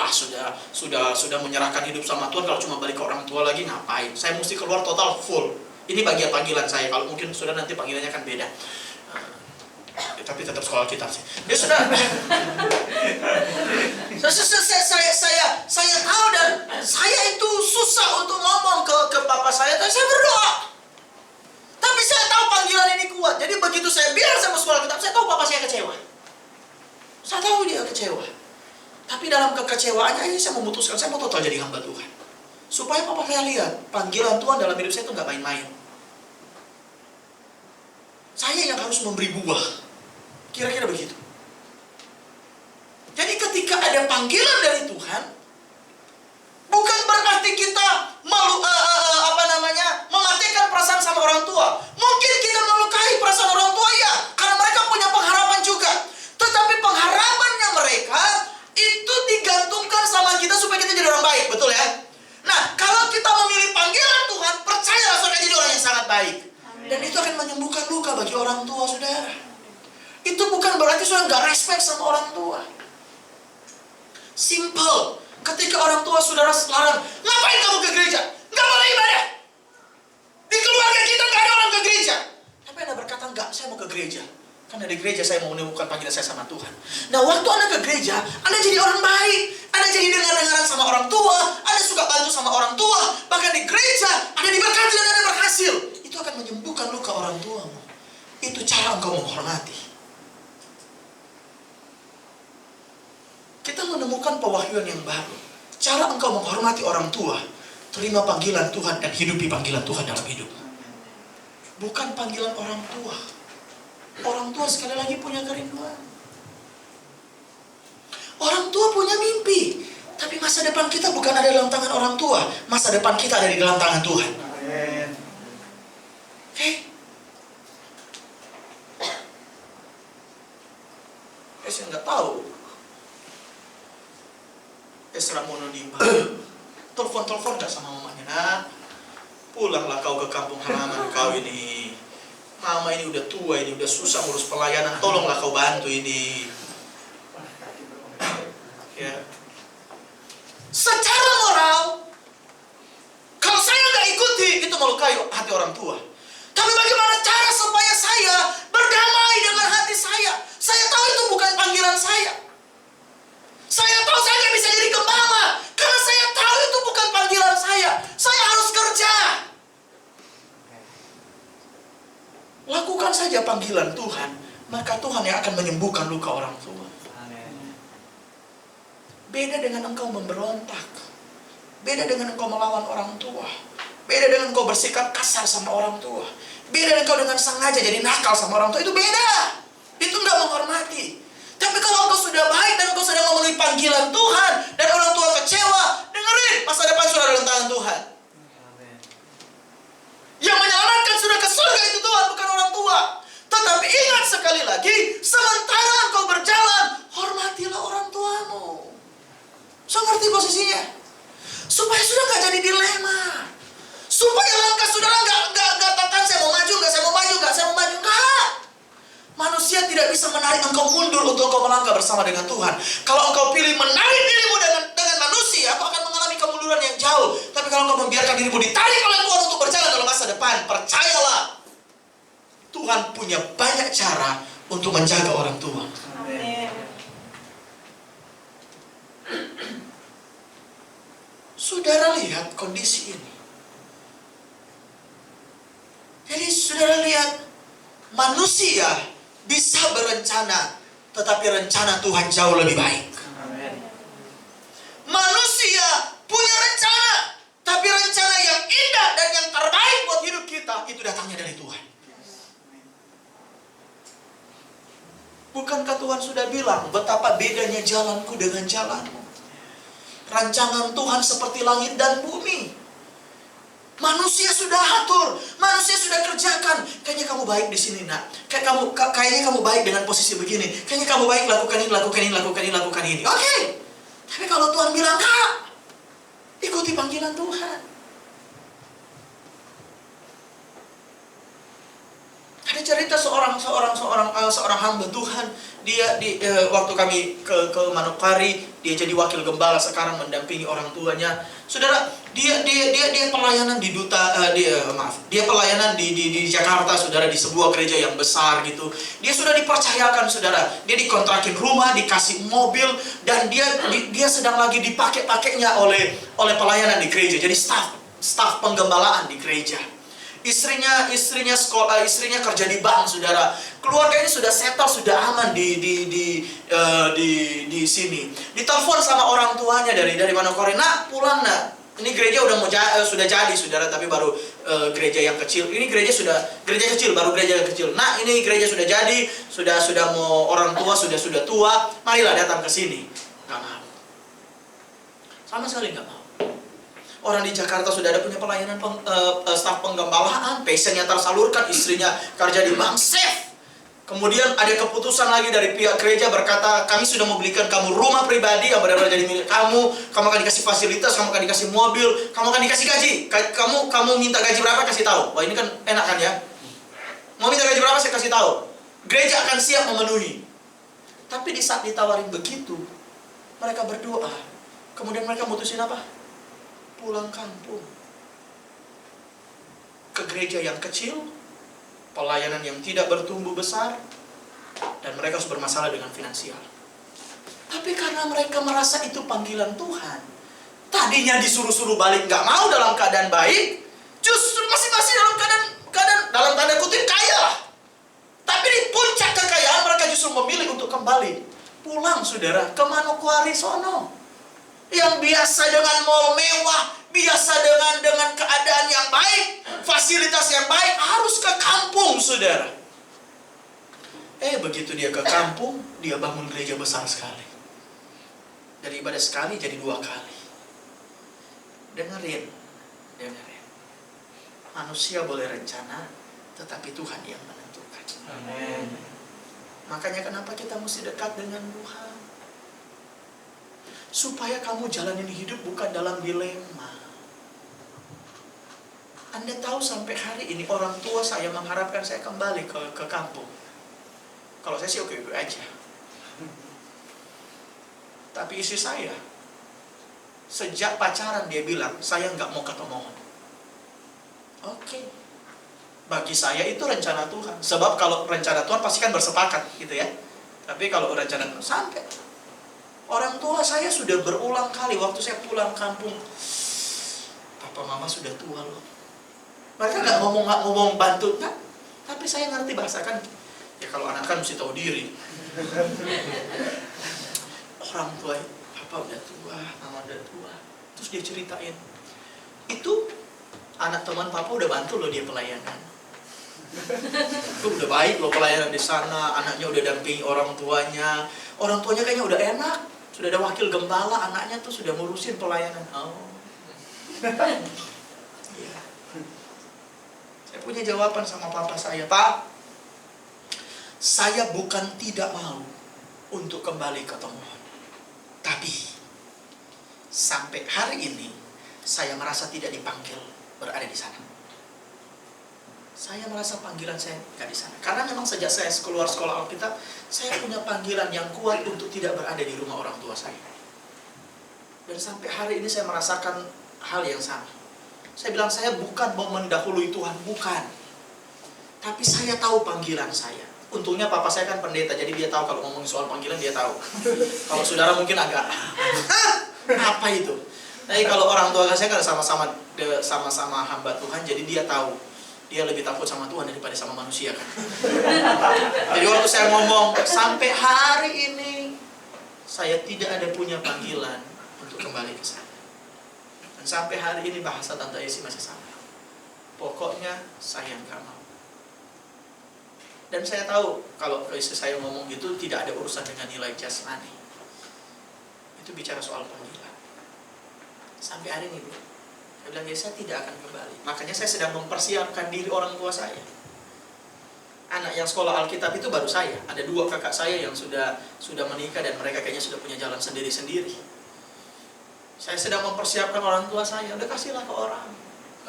sudah menyerahkan hidup sama Tuhan, kalau cuma balik ke orang tua lagi, ngapain? Saya mesti keluar total full. Ini bagian panggilan saya, kalau mungkin sudah nanti panggilannya akan beda. Tapi tetap sekolah Alkitab sih. Ya sudah. Saya tahu dan saya itu susah untuk ngomong ke papa saya, tapi saya berdoa. Tapi saya tahu panggilan ini kuat. Jadi begitu saya bilang saya mau sekolah Alkitab, saya tahu papa saya kecewa. Saya tahu dia kecewa. Tapi dalam kekecewaannya ini saya memutuskan saya mau total jadi hamba Tuhan. Supaya papa saya lihat panggilan Tuhan dalam hidup saya itu nggak main-main. Saya yang harus memberi buah. Kira-kira begitu. Jadi ketika ada panggilan dari Tuhan, bukan berarti kita mematikan perasaan sama orang tua. Mungkin kita melukai perasaan orang tua ya, karena mereka punya pengharapan juga. Tetapi pengharapannya mereka itu digantungkan sama kita supaya kita jadi orang baik, betul ya? Nah, kalau kita memilih panggilan Tuhan, percayalah saudara jadi orang yang sangat baik. Dan itu akan menyembuhkan luka bagi orang tua saudara. Itu bukan berarti saudara nggak respect sama orang tua. Simple. Ketika orang tua saudara larang, ngapain kamu ke gereja? Nggak boleh ibadah. Di keluarga kita nggak ada orang ke gereja. Tapi Anda berkata, enggak, saya mau ke gereja. Karena di gereja saya mau menemukan panggilan saya sama Tuhan. Nah, waktu Anda ke gereja, Anda jadi orang baik. Anda jadi dengar-dengaran sama orang tua. Anda suka bantu sama orang tua. Bahkan di gereja, Anda diberkati dan Anda berhasil. Itu akan menyembuhkan luka orang tuamu. Itu cara engkau menghormati. Kita menemukan pewahyuan yang baru. Cara engkau menghormati orang tua. Terima panggilan Tuhan dan hidupi panggilan Tuhan dalam hidup. Bukan panggilan orang tua. Orang tua sekali lagi punya kerinduan. Orang tua punya mimpi. Tapi masa depan kita bukan ada dalam tangan orang tua. Masa depan kita ada di dalam tangan Tuhan. Oke? Saya nggak tahu. Esra Monodimba. Telepon nggak sama mamanya, nak? Pulanglah kau ke kampung halaman kau ini. Mama ini udah tua, ini udah susah ngurus pelayanan. Tolonglah kau bantu ini. Ya. Secara moral, kalau saya nggak ikuti, itu melukai hati orang tua. Tapi bagaimana cara supaya saya berdamai dengan hati saya? Saya tahu itu bukan panggilan saya. Saya tahu saya nggak bisa jadi gembala. Karena saya tahu itu bukan panggilan saya. Saya harus kerja. Lakukan saja panggilan Tuhan, maka Tuhan yang akan menyembuhkan luka orang tua. Beda dengan engkau memberontak. Beda dengan engkau melawan orang tua. Beda dengan engkau bersikap kasar sama orang tua. Beda dengan engkau dengan sengaja jadi nakal sama orang tua. Itu beda. Itu enggak menghormati. Tapi kalau engkau sudah baik dan engkau sudah memenuhi panggilan Tuhan dan sekali lagi, sementara engkau berjalan, hormatilah orang tuamu. So, ngerti posisinya? Supaya sudah gak jadi dilema. Supaya langkah saudara gak katakan saya mau maju, saya mau maju. Enggak. Manusia tidak bisa menarik engkau mundur untuk engkau melangkah bersama dengan Tuhan. Kalau engkau pilih menarik dirimu dengan manusia, kau akan mengalami kemunduran yang jauh. Tapi kalau engkau membiarkan dirimu ditarik oleh Tuhan untuk berjalan dalam masa depan, percayalah, Tuhan punya banyak cara untuk menjaga orang tua. Amin. Saudara lihat kondisi ini. Jadi saudara lihat, manusia bisa berencana, tetapi rencana Tuhan jauh lebih baik. Amin. Manusia punya rencana, tapi rencana yang indah dan yang terbaik buat hidup kita, itu datangnya dari Tuhan. Bukankah Tuhan sudah bilang betapa bedanya jalanku dengan jalanmu? Rancangan Tuhan seperti langit dan bumi. Manusia sudah atur, manusia sudah kerjakan. Kayaknya kamu baik di sini, nak. Kayaknya kamu baik dengan posisi begini. Kayaknya kamu baik lakukan ini. Oke. Tapi kalau Tuhan bilang, "Kak, ikuti panggilan Tuhan." Ada cerita seorang hamba Tuhan. Dia waktu kami ke Manokwari, dia jadi wakil gembala, sekarang mendampingi orang tuanya. Saudara, dia pelayanan di dia pelayanan di Jakarta, saudara, di sebuah gereja yang besar gitu. Dia sudah dipercayakan, saudara. Dia dikontrakin rumah, dikasih mobil, dan dia sedang lagi dipakai-pakainya oleh pelayanan di gereja. Jadi staf penggembalaan di gereja. Istrinya kerja di bank, saudara. Keluarganya sudah settle, sudah aman di sini. Ditelepon sama orang tuanya dari Manokwari, "Nak, pulang, nak. Ini gereja sudah jadi, saudara, tapi baru gereja yang kecil. Ini gereja kecil, baru gereja yang kecil. Nak, ini gereja sudah jadi, sudah mau orang tua sudah tua. Marilah datang ke sini." Nggak mau. Sama sekali nggak mau. Orang di Jakarta sudah ada punya pelayanan staf penggembalaan, passionnya tersalurkan, istrinya kerja di bank, safe. Kemudian ada keputusan lagi dari pihak gereja berkata, "Kami sudah membelikan kamu rumah pribadi yang benar-benar jadi milik kamu. Kamu akan dikasih fasilitas, kamu akan dikasih mobil, kamu akan dikasih gaji. Kamu minta gaji berapa, kasih tahu." Wah, ini kan enak kan ya? Mau minta gaji berapa, saya kasih tahu. Gereja akan siap memenuhi. Tapi di saat ditawarin begitu, mereka berdoa. Kemudian mereka mutusin apa? Pulang kampung ke gereja yang kecil, pelayanan yang tidak bertumbuh besar, dan mereka harus bermasalah dengan finansial. Tapi karena mereka merasa itu panggilan Tuhan, tadinya disuruh-suruh balik nggak mau dalam keadaan baik, justru masih dalam keadaan dalam tanda kutip kaya. Tapi di puncak kekayaan mereka justru memilih untuk kembali pulang, saudara, ke Manokwari sono. Yang biasa dengan mall mewah, biasa dengan keadaan yang baik, fasilitas yang baik, harus ke kampung, saudara. Begitu dia ke kampung, dia bangun gereja besar sekali. Dari ibadah sekali jadi 2 kali. Dengerin. Manusia boleh rencana, tetapi Tuhan yang menentukan. Amin. Makanya kenapa kita mesti dekat dengan Tuhan? Supaya kamu jalanin hidup bukan dalam dilema. Anda tahu sampai hari ini orang tua saya mengharapkan saya kembali ke kampung. Kalau saya sih oke-oke aja. Tapi istri saya, sejak pacaran dia bilang, "Saya nggak mau ketemu." Oke. Bagi saya itu rencana Tuhan. Sebab kalau rencana Tuhan pasti kan bersepakat gitu ya. Tapi kalau rencana Tuhan sampai. Orang tua saya sudah berulang kali waktu saya pulang kampung, "Papa mama sudah tua loh." Mereka nggak ngomong bantu, kan? Tapi saya ngerti bahasa kan. Ya kalau anak kan mesti tahu diri. Orang tua, "Papa udah tua, mama udah tua." Terus dia ceritain, "Itu anak teman papa udah bantu loh dia pelayanan. Itu udah baik loh pelayanan di sana, anaknya udah dampingi orang tuanya. Orang tuanya kayaknya udah enak. Sudah ada wakil gembala, anaknya tuh sudah ngurusin pelayanan." Oh. Iya. Saya punya jawaban sama papa saya, "Pak, Saya bukan tidak mau untuk kembali ke Tonggon. Tapi sampai hari ini saya merasa tidak dipanggil berada di sana. Saya merasa panggilan saya nggak di sana. Karena memang sejak saya keluar sekolah Alkitab, saya punya panggilan yang kuat untuk tidak berada di rumah orang tua saya. Dan sampai hari ini saya merasakan hal yang sama. Saya bilang saya bukan mau mendahului Tuhan, bukan. Tapi saya tahu panggilan saya. Untungnya papa saya kan pendeta, jadi dia tahu kalau ngomongin soal panggilan dia tahu. Kalau saudara mungkin agak, apa itu? Tapi kalau orang tua saya kan sama-sama hamba Tuhan, jadi dia tahu. Dia lebih takut sama Tuhan daripada sama manusia kan. Jadi waktu saya ngomong, sampai hari ini saya tidak ada punya panggilan untuk kembali ke sana. Dan sampai hari ini bahasa Tante Esi masih sama. Pokoknya saya nggak mau. Dan saya tahu kalau istri saya ngomong gitu tidak ada urusan dengan nilai jasmani. Itu bicara soal panggilan. Sampai hari ini, bro. Saya bilang, ya saya tidak akan kembali. Makanya saya sedang mempersiapkan diri orang tua saya. Anak yang sekolah Alkitab itu baru saya. Ada 2 kakak saya yang sudah menikah dan mereka kayaknya sudah punya jalan sendiri-sendiri. Saya sedang mempersiapkan orang tua saya. Udah kasihlah ke orang.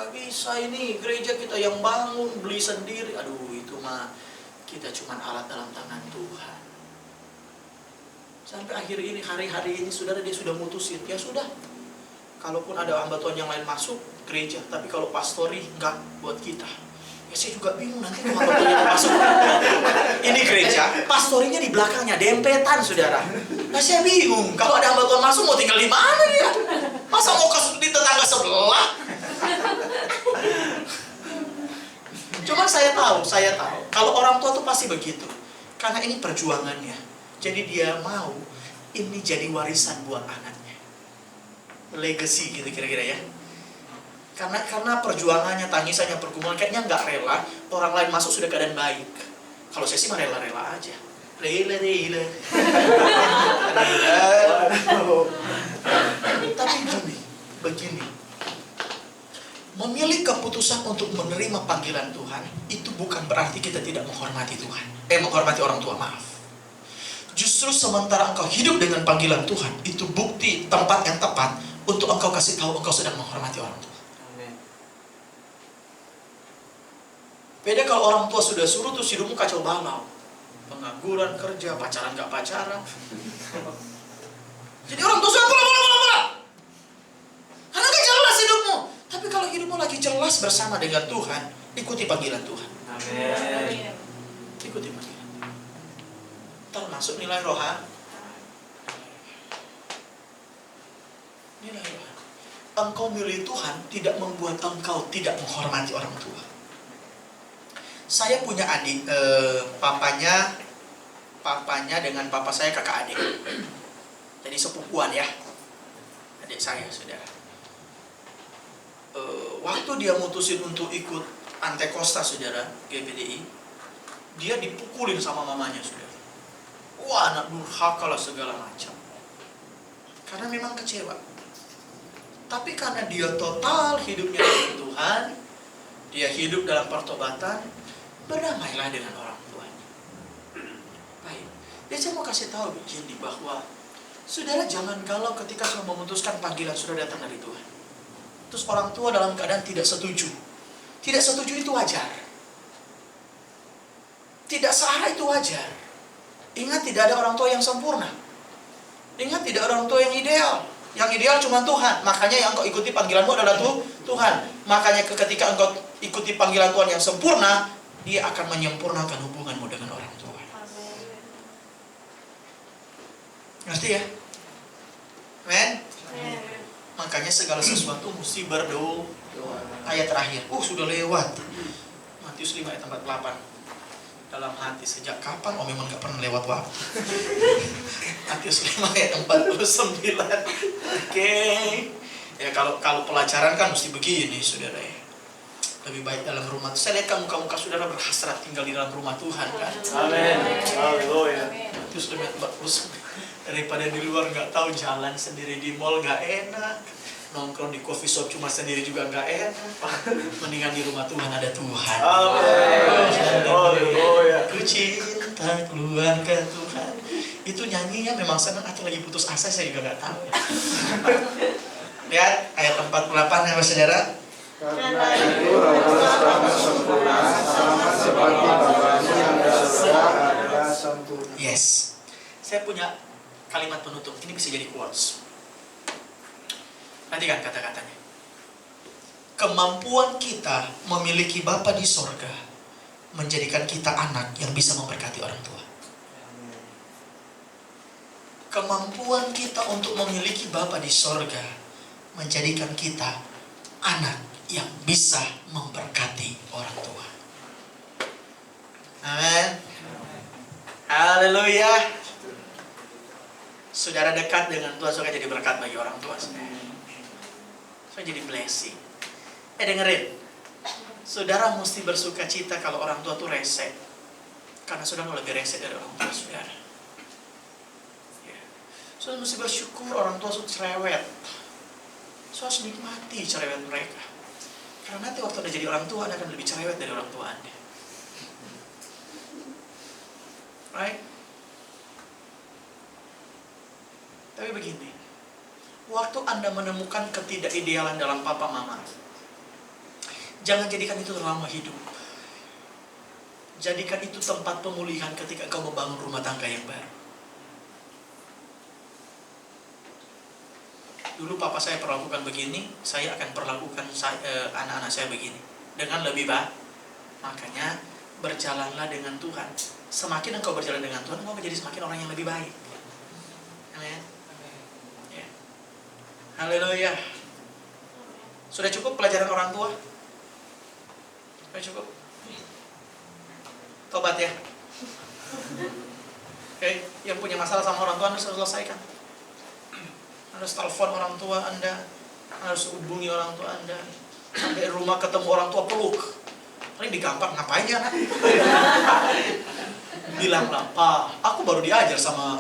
Gak bisa ini gereja kita yang bangun, beli sendiri. Aduh itu mah kita cuma alat dalam tangan Tuhan. Sampai akhir ini, hari-hari ini saudara dia sudah mutusin. Ya sudah. Kalaupun ada hamba Tuhan yang lain masuk gereja, tapi kalau pastori enggak buat kita. Ya saya juga bingung nanti kalau hamba Tuhan yang masuk. Ini gereja, pastorinya di belakangnya, dempetan saudara. Nah saya bingung, kalau ada hamba Tuhan masuk mau tinggal di mana dia? Masa mau ke di tetangga sebelah? Cuman saya tahu, kalau orang tua tuh pasti begitu. Karena ini perjuangannya. Jadi dia mau ini jadi warisan buat anaknya. Legacy gitu kira-kira ya. Karena perjuangannya, tangisannya, pergumulan kayaknya nggak rela orang lain masuk sudah keadaan baik. Kalau saya sih mah rela-rela aja. Rela. Tapi begini. Memilih keputusan untuk menerima panggilan Tuhan itu bukan berarti kita tidak menghormati Tuhan. Menghormati orang tua, maaf. Justru sementara engkau hidup dengan panggilan Tuhan, itu bukti tempat yang tepat untuk engkau kasih tahu engkau sedang menghormati orang tua. Amin. Beda kalau orang tua sudah suruh terus hidupmu kacau balau. Pengangguran, kerja, pacaran gak pacaran. Jadi orang tua sudah pola. Karena gak jelas hidupmu. Tapi kalau hidupmu lagi jelas bersama dengan Tuhan, ikuti panggilan Tuhan. Amin. Ikuti panggilan. Termasuk nilai rohani. Nilai rohani. Engkau milih Tuhan tidak membuat engkau tidak menghormati orang tua. Saya punya adik, papanya dengan papa saya kakak adik. Jadi sepupuan ya. Adik saya, saudara. Waktu dia mutusin untuk ikut Antekosta, saudara, GPDI, dia dipukulin sama mamanya, saudara. Wah, anak durhaka lah segala macam. Karena memang kecewa. Tapi karena dia total hidupnya dengan Tuhan, dia hidup dalam pertobatan, berdamailah dengan orang tuanya. Baik. Jadi saya mau kasih tahu begini bahwa saudara jangan galau ketika sudah memutuskan panggilan sudah datang dari Tuhan. Terus orang tua dalam keadaan tidak setuju. Tidak setuju itu wajar. Tidak salah itu wajar. Ingat tidak ada orang tua yang sempurna. Ingat tidak ada orang tua yang ideal. Yang ideal cuma Tuhan. Makanya yang engkau ikuti panggilanmu adalah Tuhan. Makanya ketika engkau ikuti panggilan Tuhan yang sempurna, Dia akan menyempurnakan hubunganmu dengan orang tua. Ngerti ya? Amen? Makanya segala sesuatu mesti berdoa. Ayat terakhir. Sudah lewat. Matius 5 ayat 48. Dalam hati sejak kapan memang gak pernah lewat waktu. Matius 5 ayat 49. Oke. Ya kalau pelajaran kan mesti begini, saudara ya. Lebih baik dalam rumah. Saya lihat kan muka-muka saudara berhasrat tinggal di dalam rumah Tuhan kan. Amin. Haleluya. Matius 5 ayat 49. Daripada di luar nggak tahu jalan sendiri di mall nggak enak, nongkrong di coffee shop cuma sendiri juga nggak enak. Mendingan di rumah Tuhan ada Tuhan. Amin. Haleluya. Ku cinta mata keluarga Tuhan. Itu nyanyinya memang senang atau lagi putus asa, saya juga nggak tahu. Lihat ayat 48 ya saudara. Karena itu rohnya sama sempurna, sama seperti Bapakmu yang di surga adalah sempurna. Yes. Saya punya kalimat penutup. Ini bisa jadi quotes. Perhatikan kata-katanya. Kemampuan kita memiliki Bapa di sorga menjadikan kita anak yang bisa memberkati orang tua. Kemampuan kita untuk memiliki Bapa di sorga menjadikan kita anak yang bisa memberkati orang tua. Amin. Haleluya. Saudara dekat dengan Tuhan, saudara jadi berkat bagi orang tua. Saudara jadi blessing. Dengerin. Saudara mesti bersuka cita kalau orang tua tuh rese. Karena saudara lebih rese dari orang tua saudara. Ya. Saudara mesti bersyukur orang tua tuh cerewet. Saudara harus nikmati cerewet mereka. Karena nanti waktu Anda jadi orang tua, Anda akan lebih cerewet dari orang tua Anda. Right? Tapi begini, waktu Anda menemukan ketidakidealan dalam papa mama, jangan jadikan itu terlama hidup. Jadikan itu tempat pemulihan ketika engkau membangun rumah tangga yang baru. Dulu papa saya perlakukan begini, saya akan perlakukan anak-anak saya begini. Dengan lebih baik. Makanya berjalanlah dengan Tuhan. Semakin engkau berjalan dengan Tuhan, engkau menjadi semakin orang yang lebih baik. Amin. Ya. Haleluya. Sudah cukup pelajaran orang tua? Sudah cukup? Tobat ya. Oke, yang punya masalah sama orang tua Anda harus selesaikan. Harus telepon orang tua Anda, harus hubungi orang tua Anda. Sampai rumah ketemu orang tua, peluk. Paling digampar, ngapain ya anak? Bilanglah, Pak, aku baru diajar sama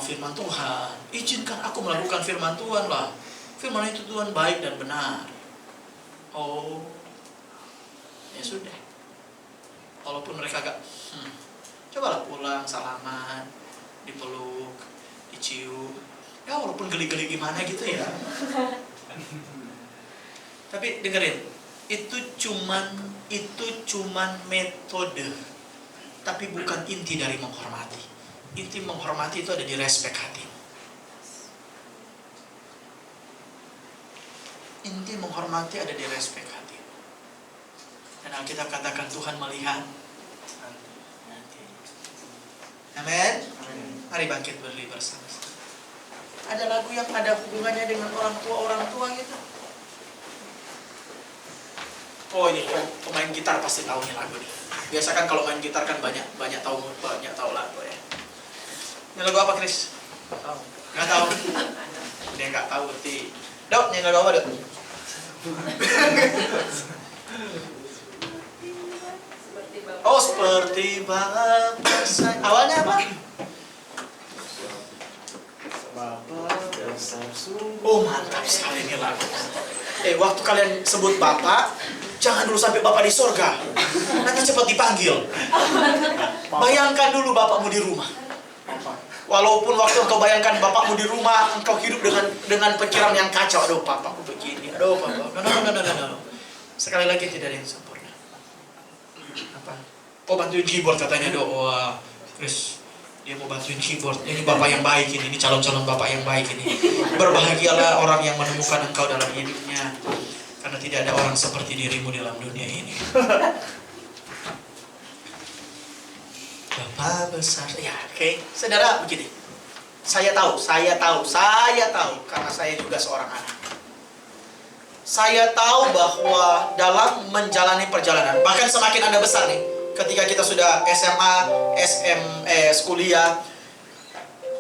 firman Tuhan. Izinkan aku melakukan firman Tuhan lah. Firman itu Tuhan baik dan benar. Oh, ya sudah. Walaupun mereka agak, cobalah pulang salaman, dipeluk, dicium. Ya walaupun geli-geli gimana gitu ya. Tapi dengerin, itu cuman metode, tapi bukan inti dari menghormati. Inti menghormati itu ada di respek hati. Inti menghormati ada di respek hati. Dan Alkitab katakan Tuhan melihat. Amin. Mari bangkit berdiri bersama. Ada lagu yang ada hubungannya dengan orang tua gitu. Oh ini pemain gitar pasti tahu nih lagu nih. Biasa kan kalau main gitar kan banyak tahu lagu ya. Ini lagu apa, Chris? Tahu. Nggak tahu. Dia nggak tahu berarti. Dok, ini lagu apa, Dok? Oh, seperti Bapa. Awalnya apa? Oh, mantap sekali ini lagu. Waktu kalian sebut Bapak, jangan dulu sampai Bapak di surga. Nanti cepat dipanggil. Bayangkan dulu Bapakmu di rumah. Walaupun waktu engkau bayangkan Bapakmu di rumah, engkau hidup dengan pikiran yang kacau. Aduh, Bapakku begini. Aduh, Bapak. No. Sekali lagi tidak ada yang sempurna. Apa? Oh, bantuin keyboard katanya, doa. Chris, dia mau bantuin keyboard. Ini Bapak yang baik ini calon-calon Bapak yang baik ini. Berbahagialah orang yang menemukan engkau dalam hidupnya. Karena tidak ada orang seperti dirimu dalam dunia ini. Bapa besar. Ya, oke. Saudara, begini. Saya tahu. Karena saya juga seorang anak. Saya tahu bahwa dalam menjalani perjalanan, bahkan semakin Anda besar nih, ketika kita sudah SMA, kuliah,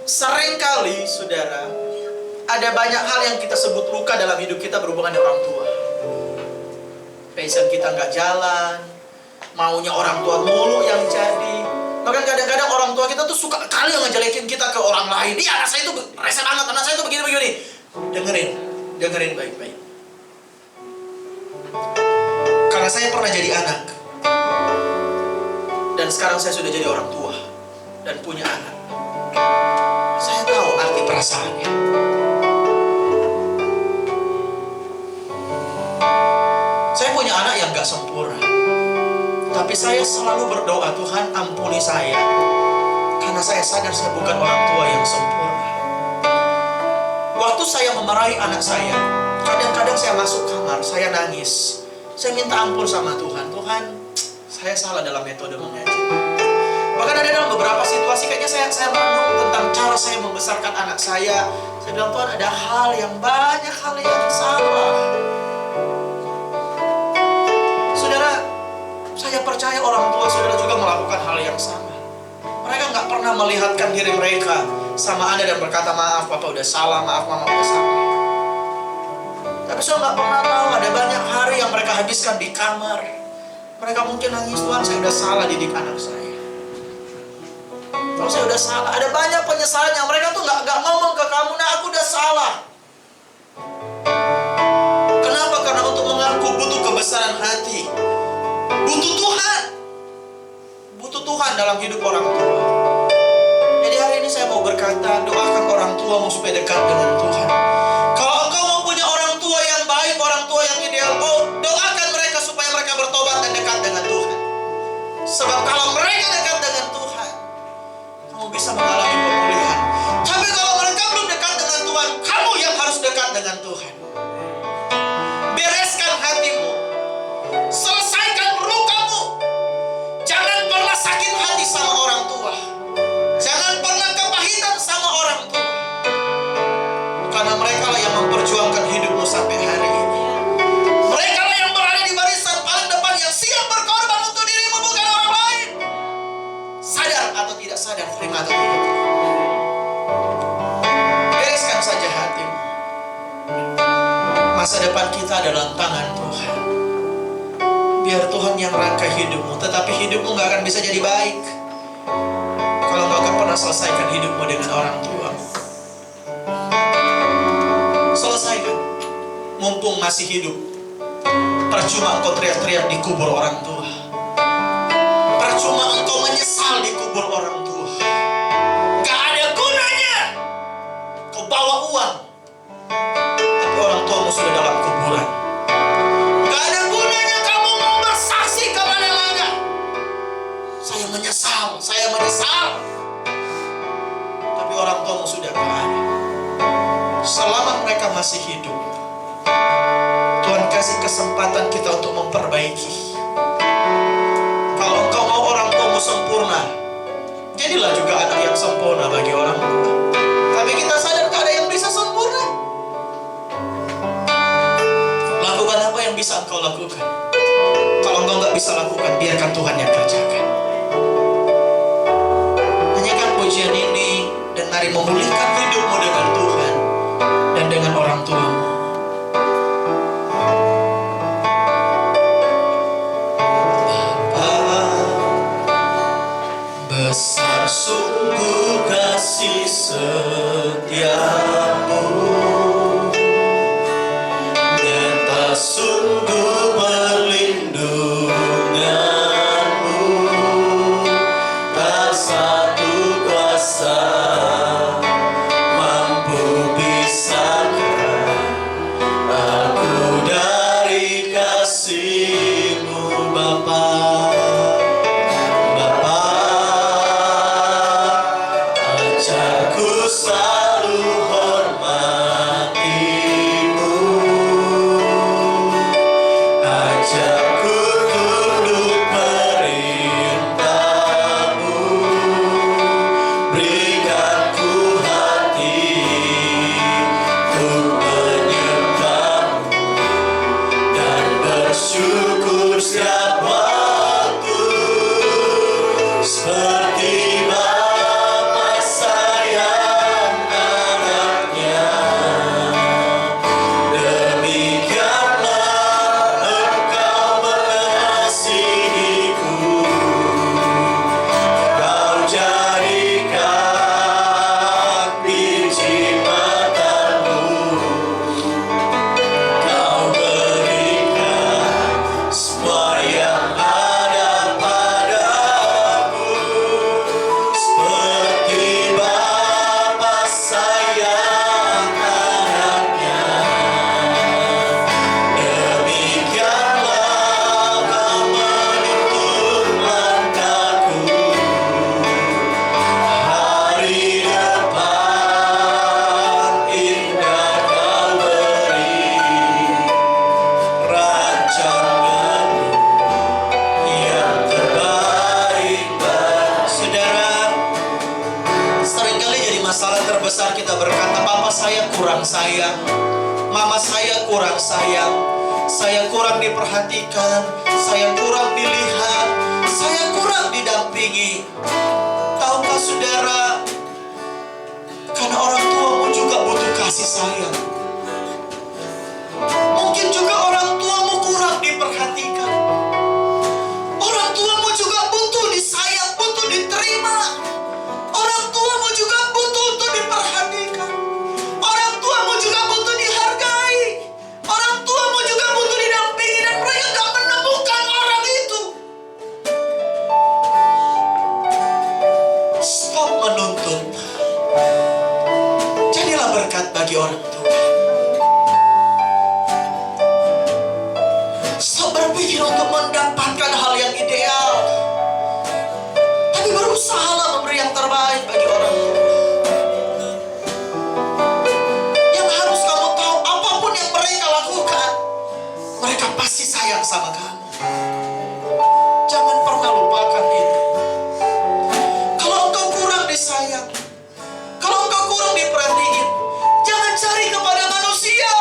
seringkali, saudara, ada banyak hal yang kita sebut luka dalam hidup kita berhubungan dengan orang tua. Passion kita nggak jalan, maunya orang tua mulu yang jadi. Bahkan kadang-kadang orang tua kita tuh suka kali yang ngejelekin kita ke orang lain. Anak saya itu rese banget, anak saya itu begini-begini. Dengerin baik-baik. Karena saya pernah jadi anak. Dan sekarang saya sudah jadi orang tua dan punya anak. Saya tahu arti perasaannya. Saya punya anak yang gak sempurna, tapi saya selalu berdoa, Tuhan ampuni saya, karena saya sadar saya bukan orang tua yang sempurna. Waktu saya memarahi anak saya, kadang-kadang saya masuk kamar, saya nangis, saya minta ampun sama Tuhan. Tuhan, saya salah dalam metode mengajar. Bahkan ada dalam beberapa situasi kayaknya saya merenung tentang cara saya membesarkan anak saya. Saya bilang, Tuhan, ada banyak hal yang salah. Saudara, saya percaya orang tua saudara juga melakukan hal yang sama. Mereka nggak pernah melihatkan diri mereka sama Anda dan berkata, maaf Papa udah salah, maaf Mama udah salah. Tapi saya nggak pernah tahu ada banyak hari yang mereka habiskan di kamar. Mereka mungkin nangis, Tuhan saya udah salah didik anak saya. Tuhan saya udah salah. Ada banyak penyesalan yang mereka tuh nggak ngomong ke kamu, nah aku udah salah. Kenapa? Karena untuk mengaku butuh kebesaran hati. Butuh Tuhan. Butuh Tuhan dalam hidup orang tua. Jadi hari ini saya mau berkata, doakan orang tuamu supaya dekat dengan Tuhan. Kalau engkau mau punya orang tua yang baik, orang tua yang ideal, doakan mereka supaya mereka bertobat dan dekat dengan Tuhan. Sebab kalau mereka dekat dengan Tuhan, kamu bisa mengalami pemulihan. Tapi kalau mereka belum dekat dengan Tuhan, kamu yang harus dekat dengan Tuhan. Bereskan hatimu, selesaikan lukamu. Jangan pernah sakit hati sama orang tua. Jangan pernah kepahitan sama orang tua. Karena mereka lah yang memperjuangkan hidupmu sampai hari ini. Mereka lah yang berada di barisan paling depan yang siap berkorban untuk dirimu, bukan orang lain. Sadar atau tidak sadar, terima atau tidak terima. Bereskan saja hatimu. Masa depan kita adalah tangan Tuhan. Biar Tuhan yang rangkai hidupmu, tetapi hidupmu gak akan bisa jadi baik kalau gak akan pernah selesaikan hidupmu dengan orang tuamu. Selesaikan, mumpung masih hidup. Percuma engkau teriak-teriak di kubur orang tua. Percuma engkau menyesal di kubur orang tua. Gak ada gunanya kau bawa uang, tapi orang tuamu sudah dalam kuburan. Gak ada gunanya kamu mau bersaksi kemana-mana. Saya menyesal. Tapi orang tuamu sudah gak ada. Selama mereka masih hidup, Tuhan kasih kesempatan kita untuk memperbaiki. Kalau engkau mau orang tuamu sempurna, jadilah juga anak yang sempurna bagi orang tua. Tapi kita sadar gak ada yang bisa sempurna. Lakukan apa yang bisa engkau lakukan. Kalau engkau gak bisa lakukan, biarkan Tuhan yang kerjakan. Nyanyikan pujian ini dan mari memulihkan hidupmu dengan Tuhan dan dengan orang tuamu. Bapa, besar sungguh kasih setiamu, nyata sungguh perlindunganmu, tak satu kuasa mampu pisahkan aku dari kasih-Mu Bapa. Bapa, ajarku selalu hormat besar kita berkata, Papa saya kurang sayang, Mama saya kurang sayang, saya kurang diperhatikan, saya kurang dilihat, saya kurang didampingi. Tahukah saudara, karena orang tuamu juga butuh kasih sayang. Mungkin juga orang tuamu kurang diperhatikan. Orang tuamu juga butuh disayang, butuh diterima. Orang tuamu juga butuh untuk diperhatikan. Orang tuamu juga butuh dihargai. Orang tuamu juga butuh didampingi, dan mereka gak menemukan orang itu. Stop menuntut. Jadilah berkat bagi orang tua. Stop berpikir untuk mendapatkan hal yang ideal, tapi berusahalah memberi yang terbaik bagi orang tua. Yang harus kamu tahu, apapun yang mereka lakukan, mereka pasti sayang sama kamu. Jangan pernah lupakan itu. Kalau engkau kurang disayang, kalau engkau kurang diperhatiin, jangan cari kepada manusia,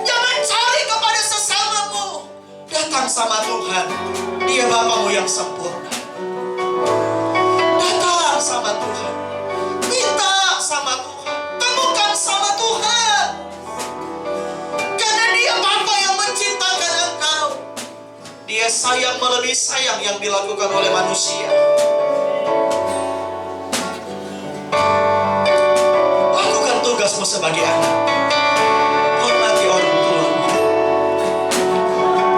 jangan cari kepada sesamamu. Datang sama Tuhan, Dia Bapamu yang sempurna. Datang sama Tuhan, minta sama Tuhan, temukan sama Tuhan. Karena Dia Bapa yang menciptakan engkau. Dia sayang melebihi sayang yang dilakukan oleh manusia. Lakukan tugasmu sebagai anak. Hormati orang tuamu.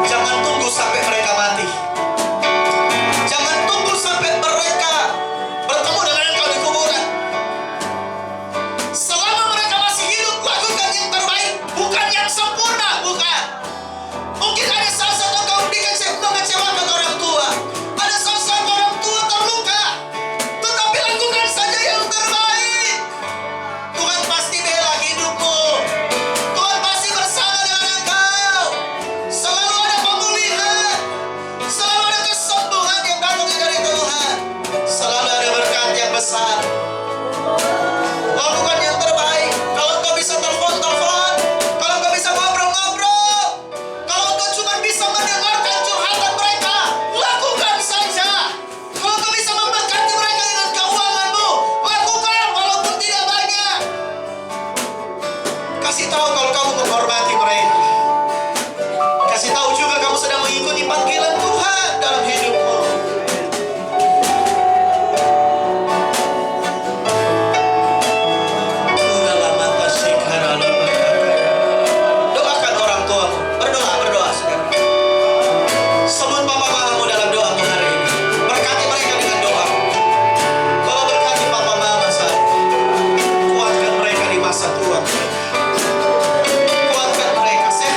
Jangan tunggu sampai mereka mati. Jangan tunggu sampai mereka bertemu dengan engkau di kuburan. Selama mereka masih hidup, lakukan yang terbaik, bukan yang sempurna, bukan. Mungkin ada saat-saat engkau mengecewakan orang tua. Ada saat-saat orang tua terluka. Tetapi lakukan saja yang terbaik. Tuhan pasti bela hidupmu. Tuhan pasti bersama dengan engkau. Selalu ada pemulihan. Selalu ada kesembuhan yang datang dari Tuhan. Selalu ada berkat yang besar. Lakukan yang terbaik. Kalau engkau bisa telepon, telepon. Kalau engkau bisa ngobrol, ngobrol. Kalau engkau cuma bisa mendengarkan curhatan mereka, lakukan saja. Kalau engkau bisa memberkati mereka dengan keuanganmu, lakukan walaupun tidak banyak. Kasih tahu kalau kamu menghormati mereka. Kasih tahu juga kamu sedang mengikuti panggilan Tuhan dalam hidupmu. Doakan orang tuamu. Berdoa, berdoa saudara. Sebut Papa Mamamu dalam doamu hari ini. Berkati mereka dengan doa. Bapak berkati Papa Mama saat ini. Kuatkan mereka di masa tua. Kuatkan mereka, sehatkan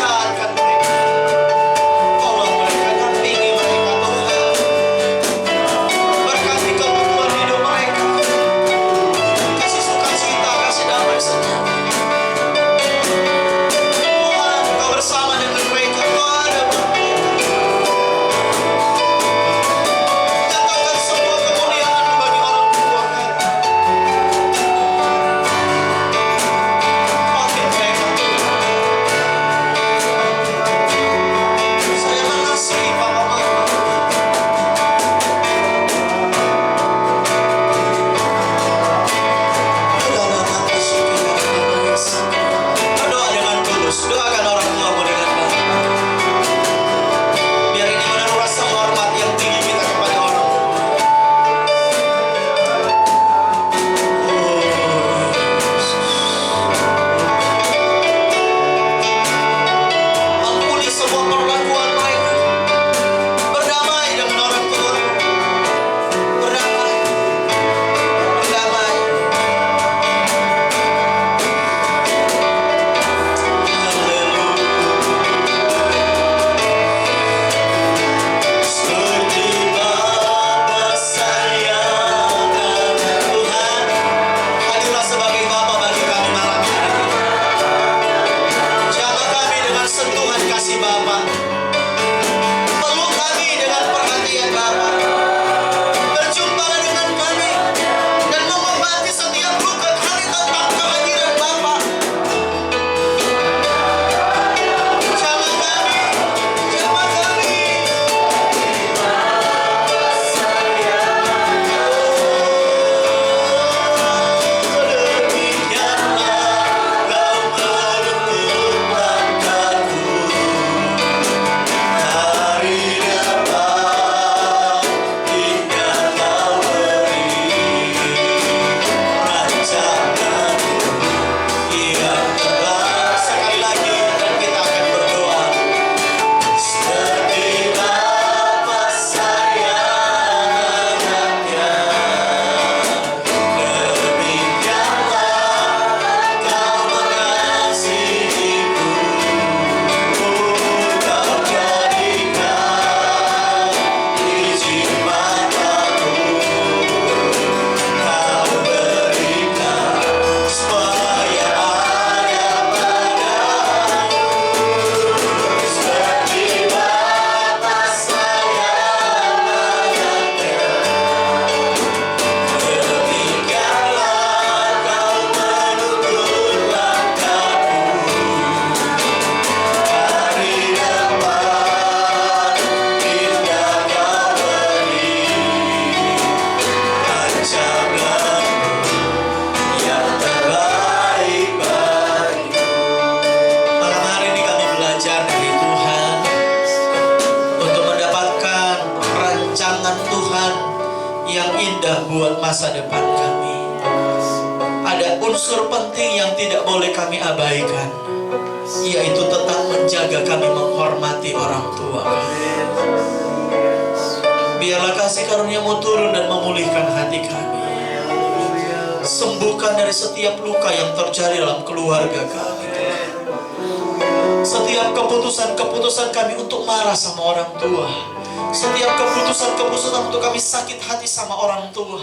membuat masa depan kami. Ada unsur penting yang tidak boleh kami abaikan, yaitu tetap menjaga kami menghormati orang tua kami. Biarlah kasih karunia-Mu turun dan memulihkan hati kami. Sembuhkan dari setiap luka yang terjadi dalam keluarga kami. Setiap keputusan-keputusan kami untuk marah sama orang tua, setiap keputusan-keputusan untuk kami sakit hati sama orang tua,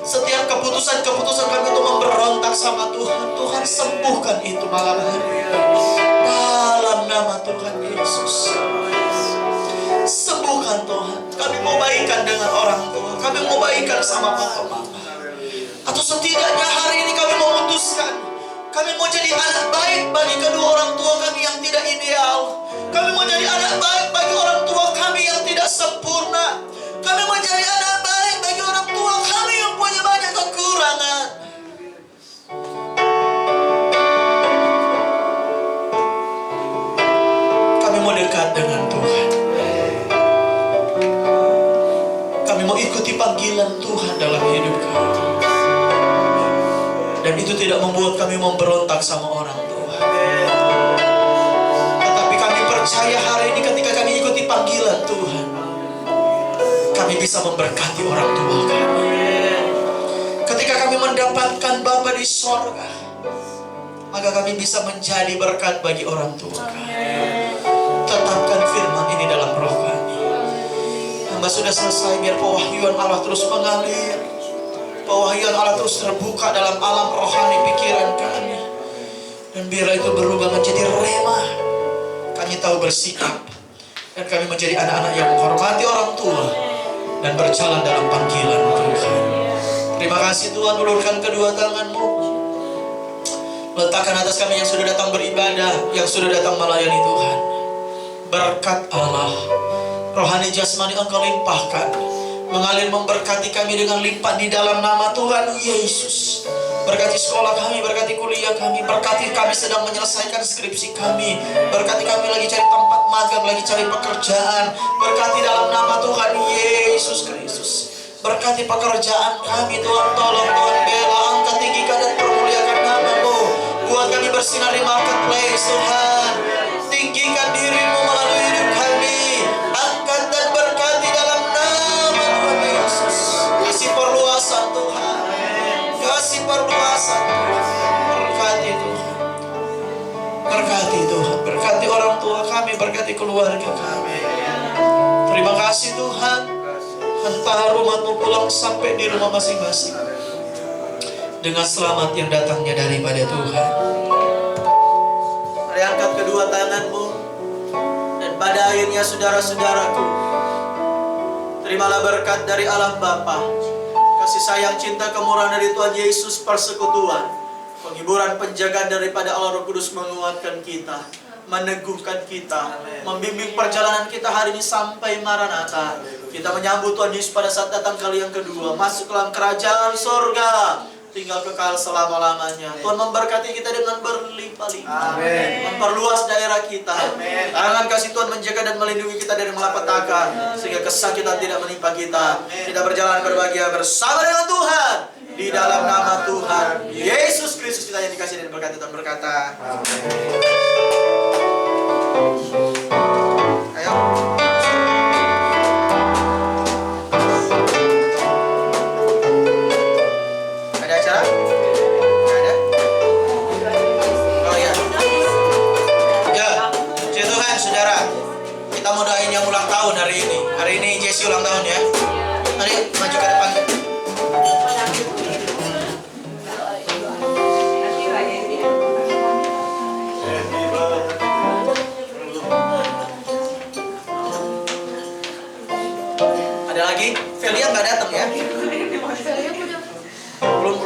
setiap keputusan-keputusan kami untuk memberontak sama Tuhan, Tuhan sembuhkan itu malam hari. Dalam nama Tuhan Yesus, sembuhkan Tuhan. Kami mau baikan dengan orang tua, kami mau baikan sama papa mama. Atau setidaknya hari ini kami memutuskan, kami mau jadi anak baik bagi kedua orang tua kami yang tidak ideal. Kami mau jadi anak baik bagi orang tua kami yang tidak sempurna. Kami mau jadi anak baik bagi orang tua kami yang punya banyak kekurangan. Kami mau dekat dengan Tuhan. Kami mau ikuti panggilan Tuhan dalam hidup kami. Dan itu tidak membuat kami memberontak sama orang tua. Tetapi kami percaya hari ini ketika kami ikuti panggilan Tuhan, kami bisa memberkati orang tua kami. Ketika kami mendapatkan Bapa di sorga, maka kami bisa menjadi berkat bagi orang tua kami. Tetapkan firman ini dalam roh kami. Hamba sudah selesai, biar pewahyuan Allah terus mengalir. Pewahyuan Allah terus terbuka dalam alam rohani pikiran kami. Dan biarlah itu berubah menjadi rema. Kami tahu bersikap. Dan kami menjadi anak-anak yang menghormati orang tua dan berjalan dalam panggilan Tuhan. Terima kasih Tuhan, ulurkan kedua tangan-Mu. Letakkan atas kami yang sudah datang beribadah, yang sudah datang melayani Tuhan. Berkat Allah, rohani jasmani Engkau limpahkan, mengalir memberkati kami dengan limpah di dalam nama Tuhan Yesus. Berkati sekolah kami, berkati kuliah kami, berkati kami sedang menyelesaikan skripsi kami, berkati kami lagi cari tempat magang, lagi cari pekerjaan. Berkati dalam nama Tuhan Yesus Kristus. Berkati pekerjaan kami Tuhan, tolong Tuhan, bela, angkat, tinggikan dan permuliakan nama-Mu. Buat kami bersinar di marketplace Tuhan. Tinggikan diri-Mu melalui hidup kami. Angkat dan berkati dalam nama Tuhan Yesus. Kasih perluasan Tuhan, kasih perluasan Tuhan. Berkati Tuhan, berkati Tuhan, berkati orang tua kami, berkati keluarga kami. Terima kasih Tuhan. Hantar umat-Mu pulang sampai di rumah masing-masing dengan selamat yang datangnya daripada Tuhan. Mari angkat kedua tangan-Mu. Dan pada akhirnya saudara-saudaraku, terimalah berkat dari Allah Bapa, kasih sayang, cinta, kemurahan dari Tuhan Yesus, persekutuan, penghiburan, penjagaan daripada Allah Roh Kudus menguatkan kita, meneguhkan kita, membimbing perjalanan kita hari ini sampai Maranatha. Kita menyambut Tuhan Yesus pada saat datang kali yang kedua, masuk dalam kerajaan surga, tinggal kekal selama-lamanya. Tuhan memberkati kita dengan berlimpah-limpah, memperluas daerah kita. Tangan kasih Tuhan menjaga dan melindungi kita dari malapetaka, sehingga kesakitan tidak menimpa kita. Kita berjalan berbahagia bersama dengan Tuhan di dalam nama Tuhan Yesus Kristus. Kita yang dikasihi dan berkati, Tuhan berkata, ayo. Kita mau doain yang ulang tahun hari ini. Hari ini Jesse ulang tahun ya. Mari maju ke depan. Ada lagi? Felia nggak datang ya? Belum